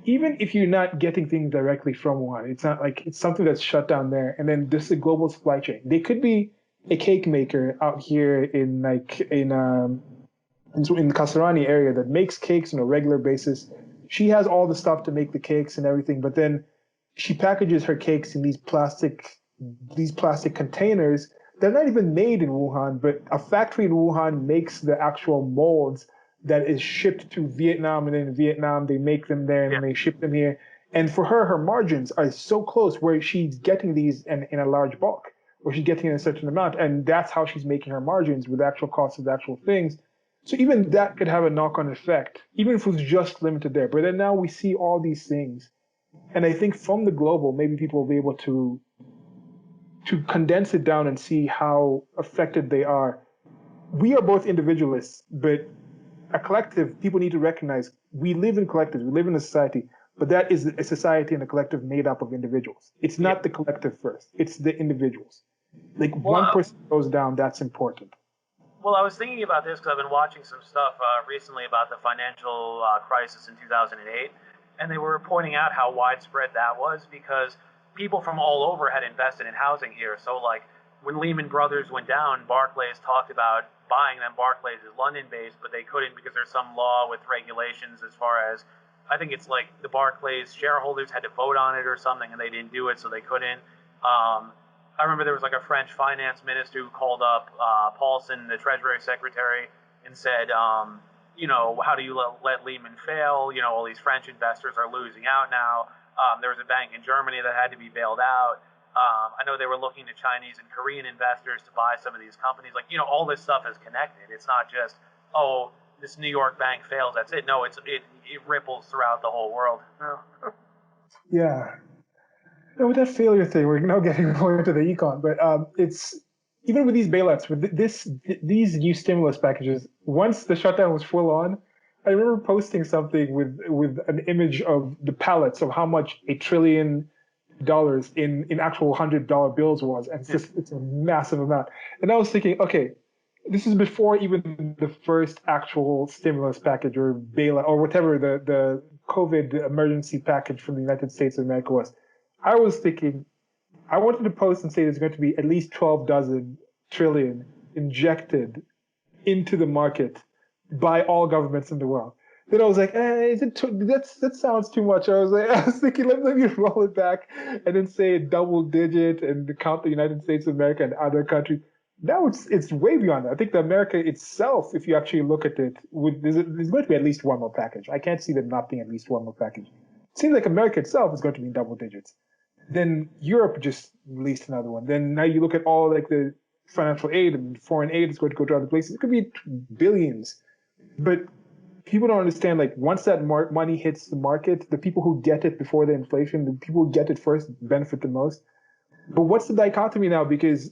Speaker 3: even if you're not getting things directly from Wuhan, it's not like it's something that's shut down there, and then this is a global supply chain. They could be a cake maker out here in the Kasarani area that makes cakes on a regular basis. She has all the stuff to make the cakes and everything, but then she packages her cakes in these plastic containers. They're not even made in Wuhan, but a factory in Wuhan makes the actual molds that is shipped to Vietnam, and then in Vietnam they make them there and they ship them here. And for her margins are so close where she's getting these in a large bulk, or she's getting in a certain amount, and that's how she's making her margins with the actual cost of the actual things. So even that could have a knock-on effect, even if it was just limited there. But then now we see all these things, and I think from the global, maybe people will be able to condense it down and see how affected they are. We are both individualists, but a collective, people need to recognize we live in collectives, we live in a society, but that is a society and a collective made up of individuals. It's not the collective first, it's the individuals. Like one person goes down, that's important.
Speaker 2: Well, I was thinking about this because I've been watching some stuff recently about the financial crisis in 2008, and they were pointing out how widespread that was because people from all over had invested in housing here. So like when Lehman Brothers went down, Barclays talked about buying them. Barclays is London-based, but they couldn't because there's some law with regulations as far as, I think it's like the Barclays shareholders had to vote on it or something, and they didn't do it, so they couldn't. I remember there was like a French finance minister who called up Paulson, the Treasury Secretary, and said, how do you let Lehman fail? All these French investors are losing out now. There was a bank in Germany that had to be bailed out. I know they were looking to Chinese and Korean investors to buy some of these companies. Like, all this stuff is connected. It's not just, oh, this New York bank fails, that's it. No, it ripples throughout the whole world.
Speaker 3: Yeah. With that failure thing, we're now getting more into the econ, but it's even with these bailouts, with these new stimulus packages. Once the shutdown was full on, I remember posting something with an image of the pallets of how much $1 trillion in actual $100 bills was, and it's a massive amount. And I was thinking, okay, this is before even the first actual stimulus package or bailout or whatever the COVID emergency package from the United States of America was. I was thinking, I wanted to post and say there's going to be at least 12 dozen trillion injected into the market by all governments in the world. Then I was like, is it that sounds too much. I was like, I was thinking, let me roll it back and then say double digit and count the United States of America and other countries. Now it's way beyond that. I think the America itself, if you actually look at it, there's going to be at least one more package. I can't see there not being at least one more package. It seems like America itself is going to be in double digits. Then Europe just released another one. Then now you look at all like the financial aid and foreign aid is going to go to other places. It could be billions. But people don't understand, like, once that money hits the market, the people who get it before the inflation, the people who get it first benefit the most. But what's the dichotomy now? Because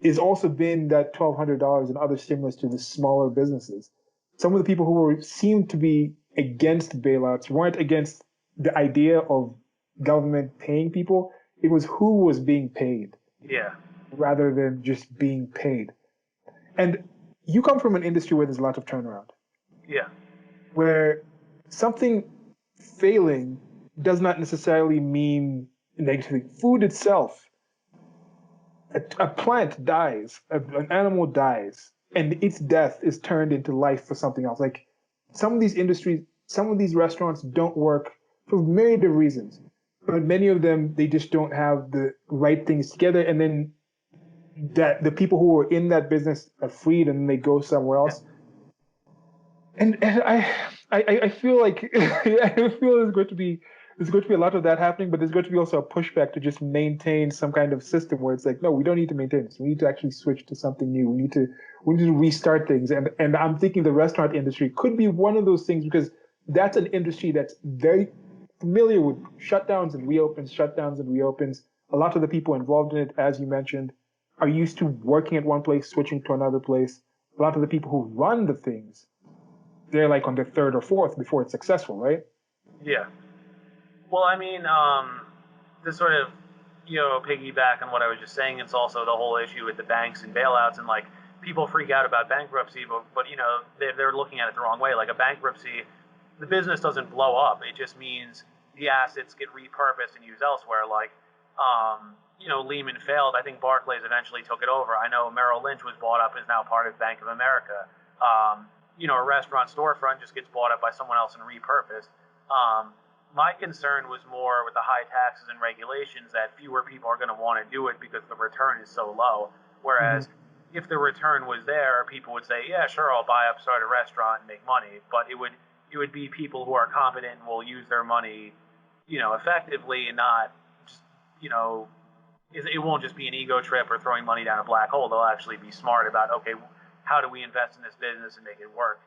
Speaker 3: it's also been that $1,200 and other stimulus to the smaller businesses. Some of the people who seemed to be against bailouts weren't against the idea of government paying people. It was who was being paid.
Speaker 2: Yeah.
Speaker 3: Rather than just being paid. And you come from an industry where there's a lot of turnaround.
Speaker 2: Yeah.
Speaker 3: Where something failing does not necessarily mean negatively. Food itself, a plant dies, an animal dies, and its death is turned into life for something else. Like some of these industries, some of these restaurants don't work for myriad of reasons, but many of them, they just don't have the right things together. And then that the people who were in that business are freed and they go somewhere else. And I feel like I feel there's going to be a lot of that happening, but there's going to be also a pushback to just maintain some kind of system where it's like, no, we don't need to maintain this. We need to actually switch to something new. We need to restart things. And I'm thinking the restaurant industry could be one of those things, because that's an industry that's very familiar with shutdowns and reopens. A lot of the people involved in it, as you mentioned, are used to working at one place, switching to another place. A lot of the people who run the things, they're like on their third or fourth before it's successful, right?
Speaker 2: Yeah. Well, I mean, to sort of, piggyback on what I was just saying, it's also the whole issue with the banks and bailouts, and like people freak out about bankruptcy, but they're looking at it the wrong way. Like a bankruptcy, the business doesn't blow up. It just means the assets get repurposed and used elsewhere. Like, Lehman failed. I think Barclays eventually took it over. I know Merrill Lynch was bought up, is now part of Bank of America. A restaurant storefront just gets bought up by someone else and repurposed. My concern was more with the high taxes and regulations that fewer people are going to want to do it because the return is so low. Whereas if the return was there, people would say, yeah, sure, I'll buy up, start a restaurant and make money. But it would be people who are competent and will use their money, effectively, and not just, it won't just be an ego trip or throwing money down a black hole. They'll actually be smart about, okay, how do we invest in this business and make it work?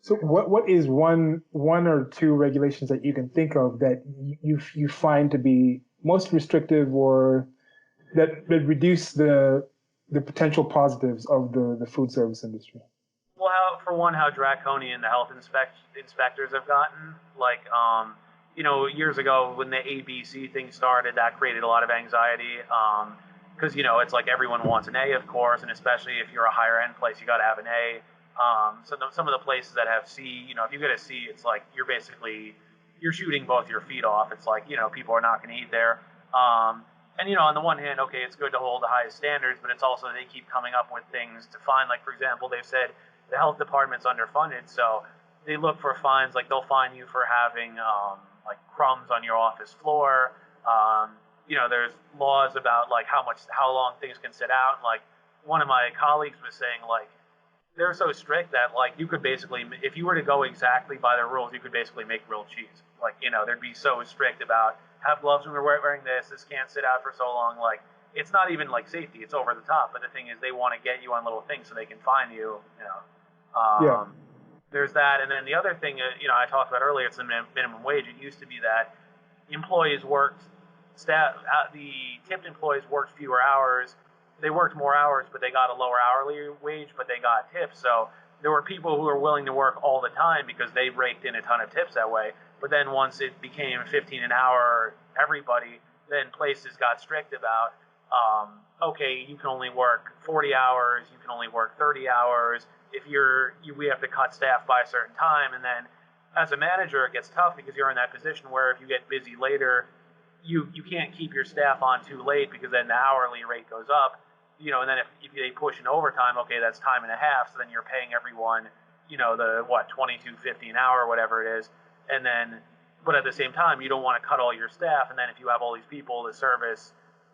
Speaker 3: So what is one or two regulations that you can think of that you find to be most restrictive, or that reduce the potential positives of the food service industry?
Speaker 2: Well, how draconian the health inspectors have gotten. Like, years ago when the ABC thing started, that created a lot of anxiety. Because, it's like everyone wants an A, of course, and especially if you're a higher end place, you got to have an A. So some of the places that have C, if you get a C, it's like you're shooting both your feet off. It's like, people are not going to eat there. And, on the one hand, okay, it's good to hold the highest standards, but it's also they keep coming up with things to fine. Like, for example, they've said the health department's underfunded, so they look for fines. Like, they'll fine you for having, like, crumbs on your office floor. There's laws about, like, how long things can sit out. And, like, one of my colleagues was saying, like, they're so strict that, like, you could basically, if you were to go exactly by the rules, you could basically make grilled cheese. Like, they'd be so strict about have gloves when we're wearing this can't sit out for so long. Like, it's not even like safety, it's over the top. But the thing is, they want to get you on little things so they can fine you,
Speaker 3: Yeah.
Speaker 2: There's that. And then the other thing, I talked about earlier, it's the minimum wage. It used to be that the tipped employees worked fewer hours. They worked more hours, but they got a lower hourly wage, but they got tips. So there were people who were willing to work all the time because they raked in a ton of tips that way. But then once it became 15 an hour, everybody, then places got strict about, okay, you can only work 40 hours, you can only work 30 hours. If we have to cut staff by a certain time. And then as a manager, it gets tough because you're in that position where if you get busy later, you can't keep your staff on too late because then the hourly rate goes up. And then if they push in overtime, okay, that's time and a half. So then you're paying everyone, the 22.50 an hour or whatever it is, and then, but at the same time, you don't want to cut all your staff, and then if you have all these people, the service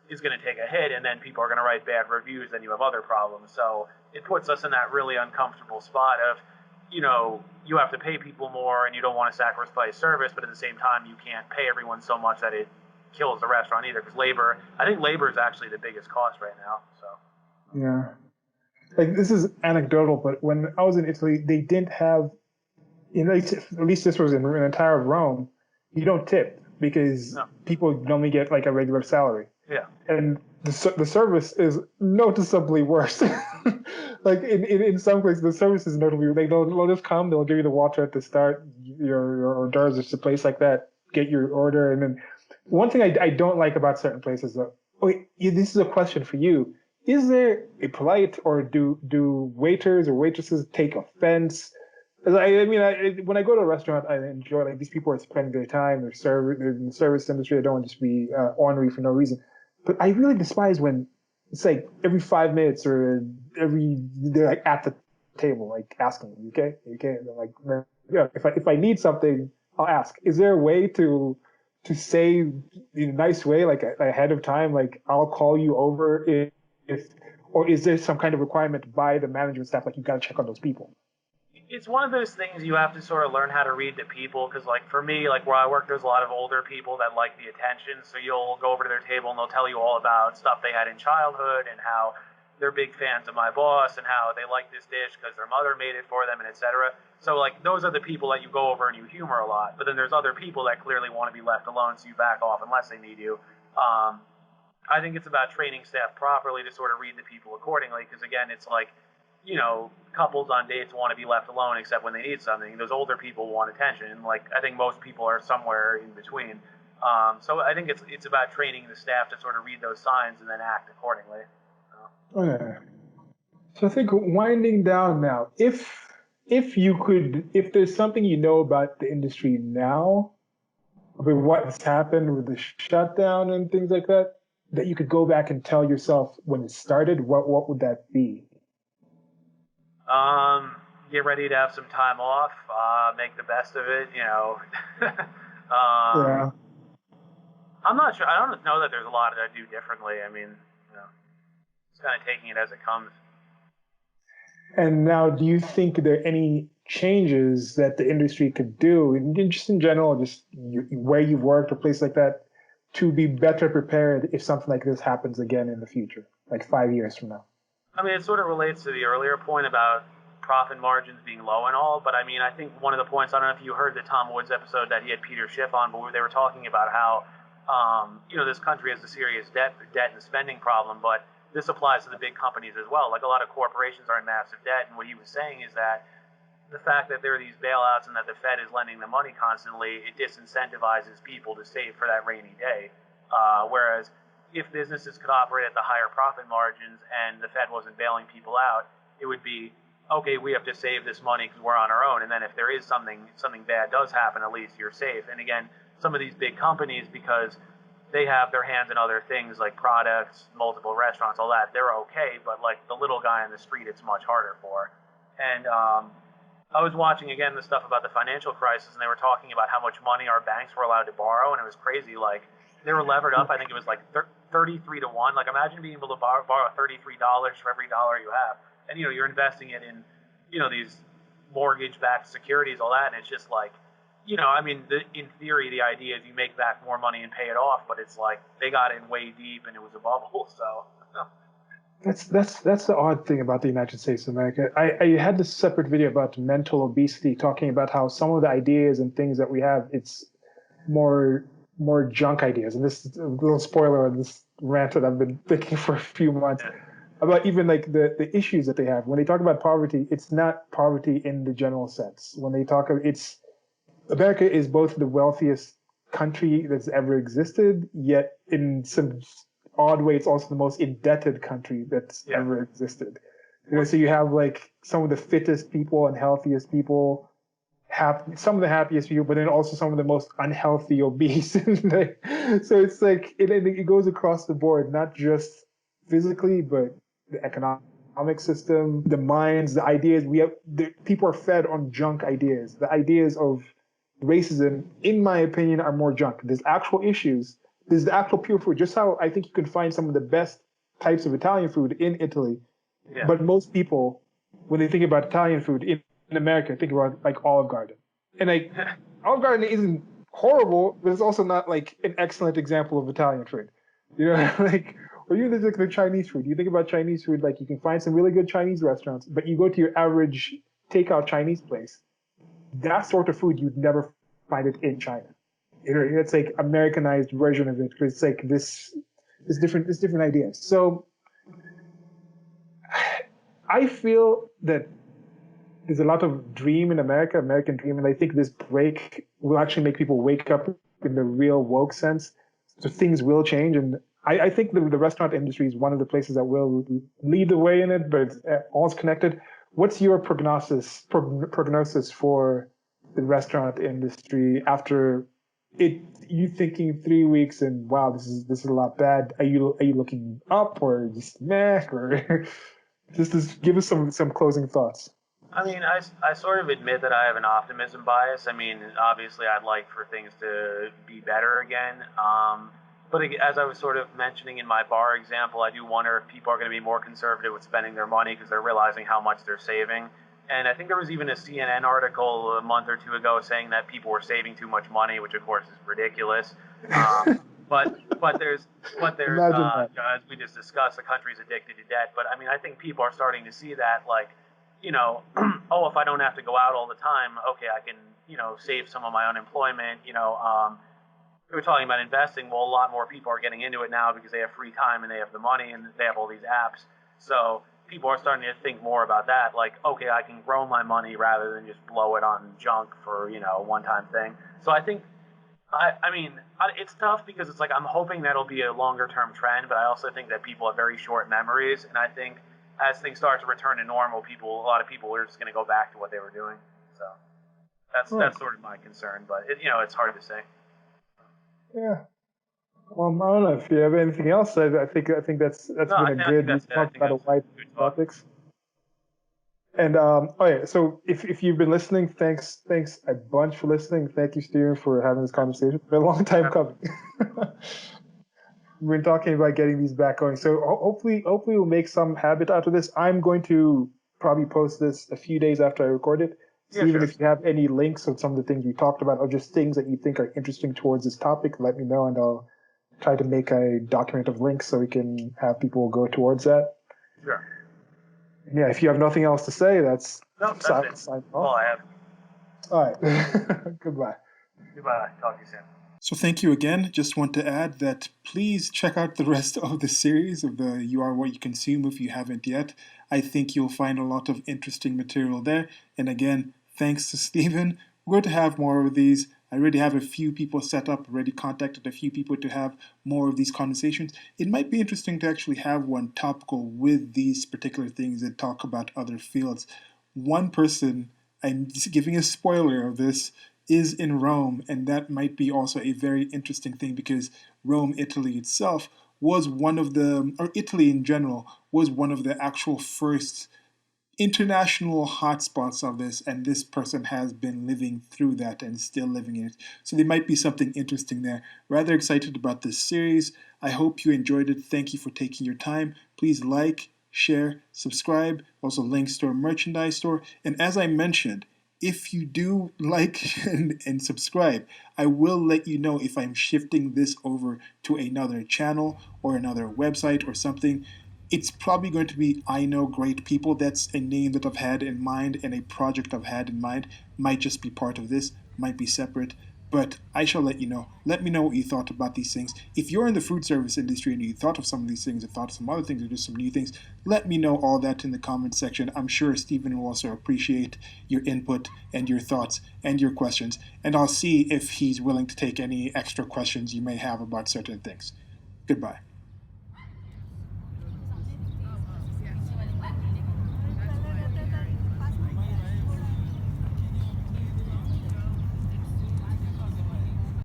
Speaker 2: is going to take a hit, and then people are going to write bad reviews, then you have other problems. So it puts us in that really uncomfortable spot of, you have to pay people more, and you don't want to sacrifice service, but at the same time, you can't pay everyone so much that it kills the restaurant either, because I think labor is actually the biggest cost right now. So
Speaker 3: yeah, like this is anecdotal, but when I was in Italy, they didn't have, at least this was in an entire Rome, you don't tip because people normally get like a regular salary.
Speaker 2: Yeah.
Speaker 3: And the service is noticeably worse. Like in some places, the service is notably. They'll just come. They'll give you the water at the start. Your hors d'oeuvres, just a place like that. Get your order, and then one thing I don't like about certain places, though. This is a question for you. Is there a polite, or do waiters or waitresses take offense? When I go to a restaurant, I enjoy, like, these people are spending their time. They're in the service industry. I don't want to just be ornery for no reason. But I really despise when it's like every 5 minutes or they're like at the table, like asking, "You okay? You okay?" And I'm like, yeah. If I need something, I'll ask. Is there a way to say in a nice way, like ahead of time, like I'll call you over if or is there some kind of requirement by the management staff, like you got to check on those people?
Speaker 2: It's one of those things you have to sort of learn how to read the people, because like for me, like where I work, there's a lot of older people that like the attention, so you'll go over to their table and they'll tell you all about stuff they had in childhood and how they're big fans of my boss and how they like this dish because their mother made it for them, and etc. So like those are the people that you go over and you humor a lot, but then there's other people that clearly want to be left alone, so you back off unless they need you. I think it's about training staff properly to sort of read the people accordingly, because again, it's like, couples on dates want to be left alone except when they need something. Those older people want attention. And like, I think most people are somewhere in between. So I think it's about training the staff to sort of read those signs and then act accordingly.
Speaker 3: Okay. So I think winding down now, if there's something about the industry now, with what's happened with the shutdown and things like that you could go back and tell yourself when it started, what would that be?
Speaker 2: Get ready to have some time off, make the best of it,
Speaker 3: Yeah.
Speaker 2: I'm not sure. I don't know that there's a lot that I do differently. I mean, it's kind of taking it as it comes.
Speaker 3: And now, do you think there are any changes that the industry could do, just in general, just where you've worked or places like that, to be better prepared if something like this happens again in the future, like 5 years from now?
Speaker 2: I mean, it sort of relates to the earlier point about profit margins being low and all, but I mean, I think one of the points, I don't know if you heard the Tom Woods episode that he had Peter Schiff on, but they were talking about how, this country has a serious debt and spending problem, but this applies to the big companies as well. Like, a lot of corporations are in massive debt, and what he was saying is that the fact that there are these bailouts and that the Fed is lending the money constantly, it disincentivizes people to save for that rainy day. Whereas if businesses could operate at the higher profit margins and the Fed wasn't bailing people out, it would be, okay, we have to save this money because we're on our own. And then if there is something bad does happen, at least you're safe. And again, some of these big companies, because they have their hands in other things like products, multiple restaurants, all that, they're okay. But like the little guy on the street, it's much harder for. And I was watching again the stuff about the financial crisis, and they were talking about how much money our banks were allowed to borrow, and it was crazy. Like, they were levered up. I think it was like 33 to 1. Like, imagine being able to borrow $33 for every dollar you have. And, you're investing it in, these mortgage-backed securities, all that. And it's just like, in theory, the idea is you make back more money and pay it off. But it's like they got in way deep and it was a bubble. So
Speaker 3: That's the odd thing about the United States of America. I had this separate video about mental obesity, talking about how some of the ideas and things that we have, it's more junk ideas. And this is a little spoiler on this rant that I've been thinking for a few months about even like the issues that they have. When they talk about poverty, it's not poverty in the general sense. When they talk of America is both the wealthiest country that's ever existed, yet in some odd way, it's also the most indebted country that's ever existed. So you have like some of the fittest people and healthiest people, some of the happiest people, but then also some of the most unhealthy, obese. So it's like it goes across the board, not just physically, but the economic economic system, the minds, the ideas. People are fed on junk ideas. The ideas of racism, in my opinion, are more junk. There's actual issues. There's the actual pure food. Just how I think you can find some of the best types of Italian food in Italy.
Speaker 2: Yeah.
Speaker 3: But most people, when they think about Italian food in America, think about like Olive Garden. And like Olive Garden isn't horrible, but it's also not like an excellent example of Italian food. You know, like, or even like the Chinese food. You think about Chinese food, like you can find some really good Chinese restaurants, but you go to your average takeout Chinese place, that sort of food you'd never find it in China. You know, it's like Americanized version of it, because it's like this different ideas. So I feel that there's a lot of dream in America, American dream, and I think this break will actually make people wake up in the real woke sense. So things will change, and I think the restaurant industry is one of the places that will lead the way in it, but it's all connected. What's your prognosis for the restaurant industry after it? You thinking 3 weeks and wow, this is a lot bad. Are you looking up or just meh, or just give us some closing thoughts?
Speaker 2: I mean, I sort of admit that I have an optimism bias. I mean, obviously, I'd like for things to be better again. But as I was sort of mentioning in my bar example, I do wonder if people are going to be more conservative with spending their money because they're realizing how much they're saving. And I think there was even a CNN article a month or two ago saying that people were saving too much money, which of course is ridiculous. But there's as we just discussed, the country's addicted to debt. But I mean, I think people are starting to see that, like, you know, oh, if I don't have to go out all the time, okay, I can, you know, save some of my unemployment. You know, we were talking about investing. Well, a lot more people are getting into it now because they have free time and they have the money and they have all these apps. So people are starting to think more about that. Like, okay, I can grow my money rather than just blow it on junk for, you know, a one-time thing. So I think, I mean, it's tough because it's like I'm hoping that'll be a longer-term trend, but I also think that people have very short memories, and I think as things start to return to normal, a lot of people are just going to go back to what they were doing. So that's sort of my concern, but you know, it's hard to say.
Speaker 3: Yeah. Well, I don't know if you have anything else. I think that's been a good. We talked about a wide topics. And so if you've been listening, thanks a bunch for listening. Thank you, Steven, for having this conversation. It's been a long time coming. We've been talking about getting these back going. So hopefully we'll make some habit out of this. I'm going to probably post this a few days after I record it. So even if you have any links of some of the things we talked about, or just things that you think are interesting towards this topic, let me know, and I'll try to make a document of links so we can have people go towards that.
Speaker 2: Sure.
Speaker 3: Yeah, if you have nothing else to say, that's
Speaker 2: it. All I have.
Speaker 3: All right. Goodbye.
Speaker 2: Goodbye. Talk to you soon.
Speaker 1: So thank you again. Just want to add that please check out the rest of the series of the You Are What You Consume if you haven't yet. I think you'll find a lot of interesting material there. And again, thanks to Steven. We're going to have more of these. I already have a few people set up, already contacted a few people to have more of these conversations. It might be interesting to actually have one topical with these particular things and talk about other fields. One person, I'm just giving a spoiler of this, is in Rome, and that might be also a very interesting thing because Rome, Italy itself, was one of the, or Italy in general, was one of the actual first international hotspots of this, and this person has been living through that and still living in it. So there might be something interesting there. Rather excited about this series. I hope you enjoyed it. Thank you for taking your time. Please like, share, subscribe. Also links to our merchandise store. And as I mentioned, if you do like and subscribe, I will let you know if I'm shifting this over to another channel or another website or something. It's probably going to be I Know Great People. That's a name that I've had in mind and a project I've had in mind. Might just be part of this, might be separate, but I shall let you know. Let me know what you thought about these things. If you're in the food service industry and you thought of some of these things or thought of some other things or just some new things, let me know all that in the comments section. I'm sure Stephen will also appreciate your input and your thoughts and your questions, and I'll see if he's willing to take any extra questions you may have about certain things. Goodbye.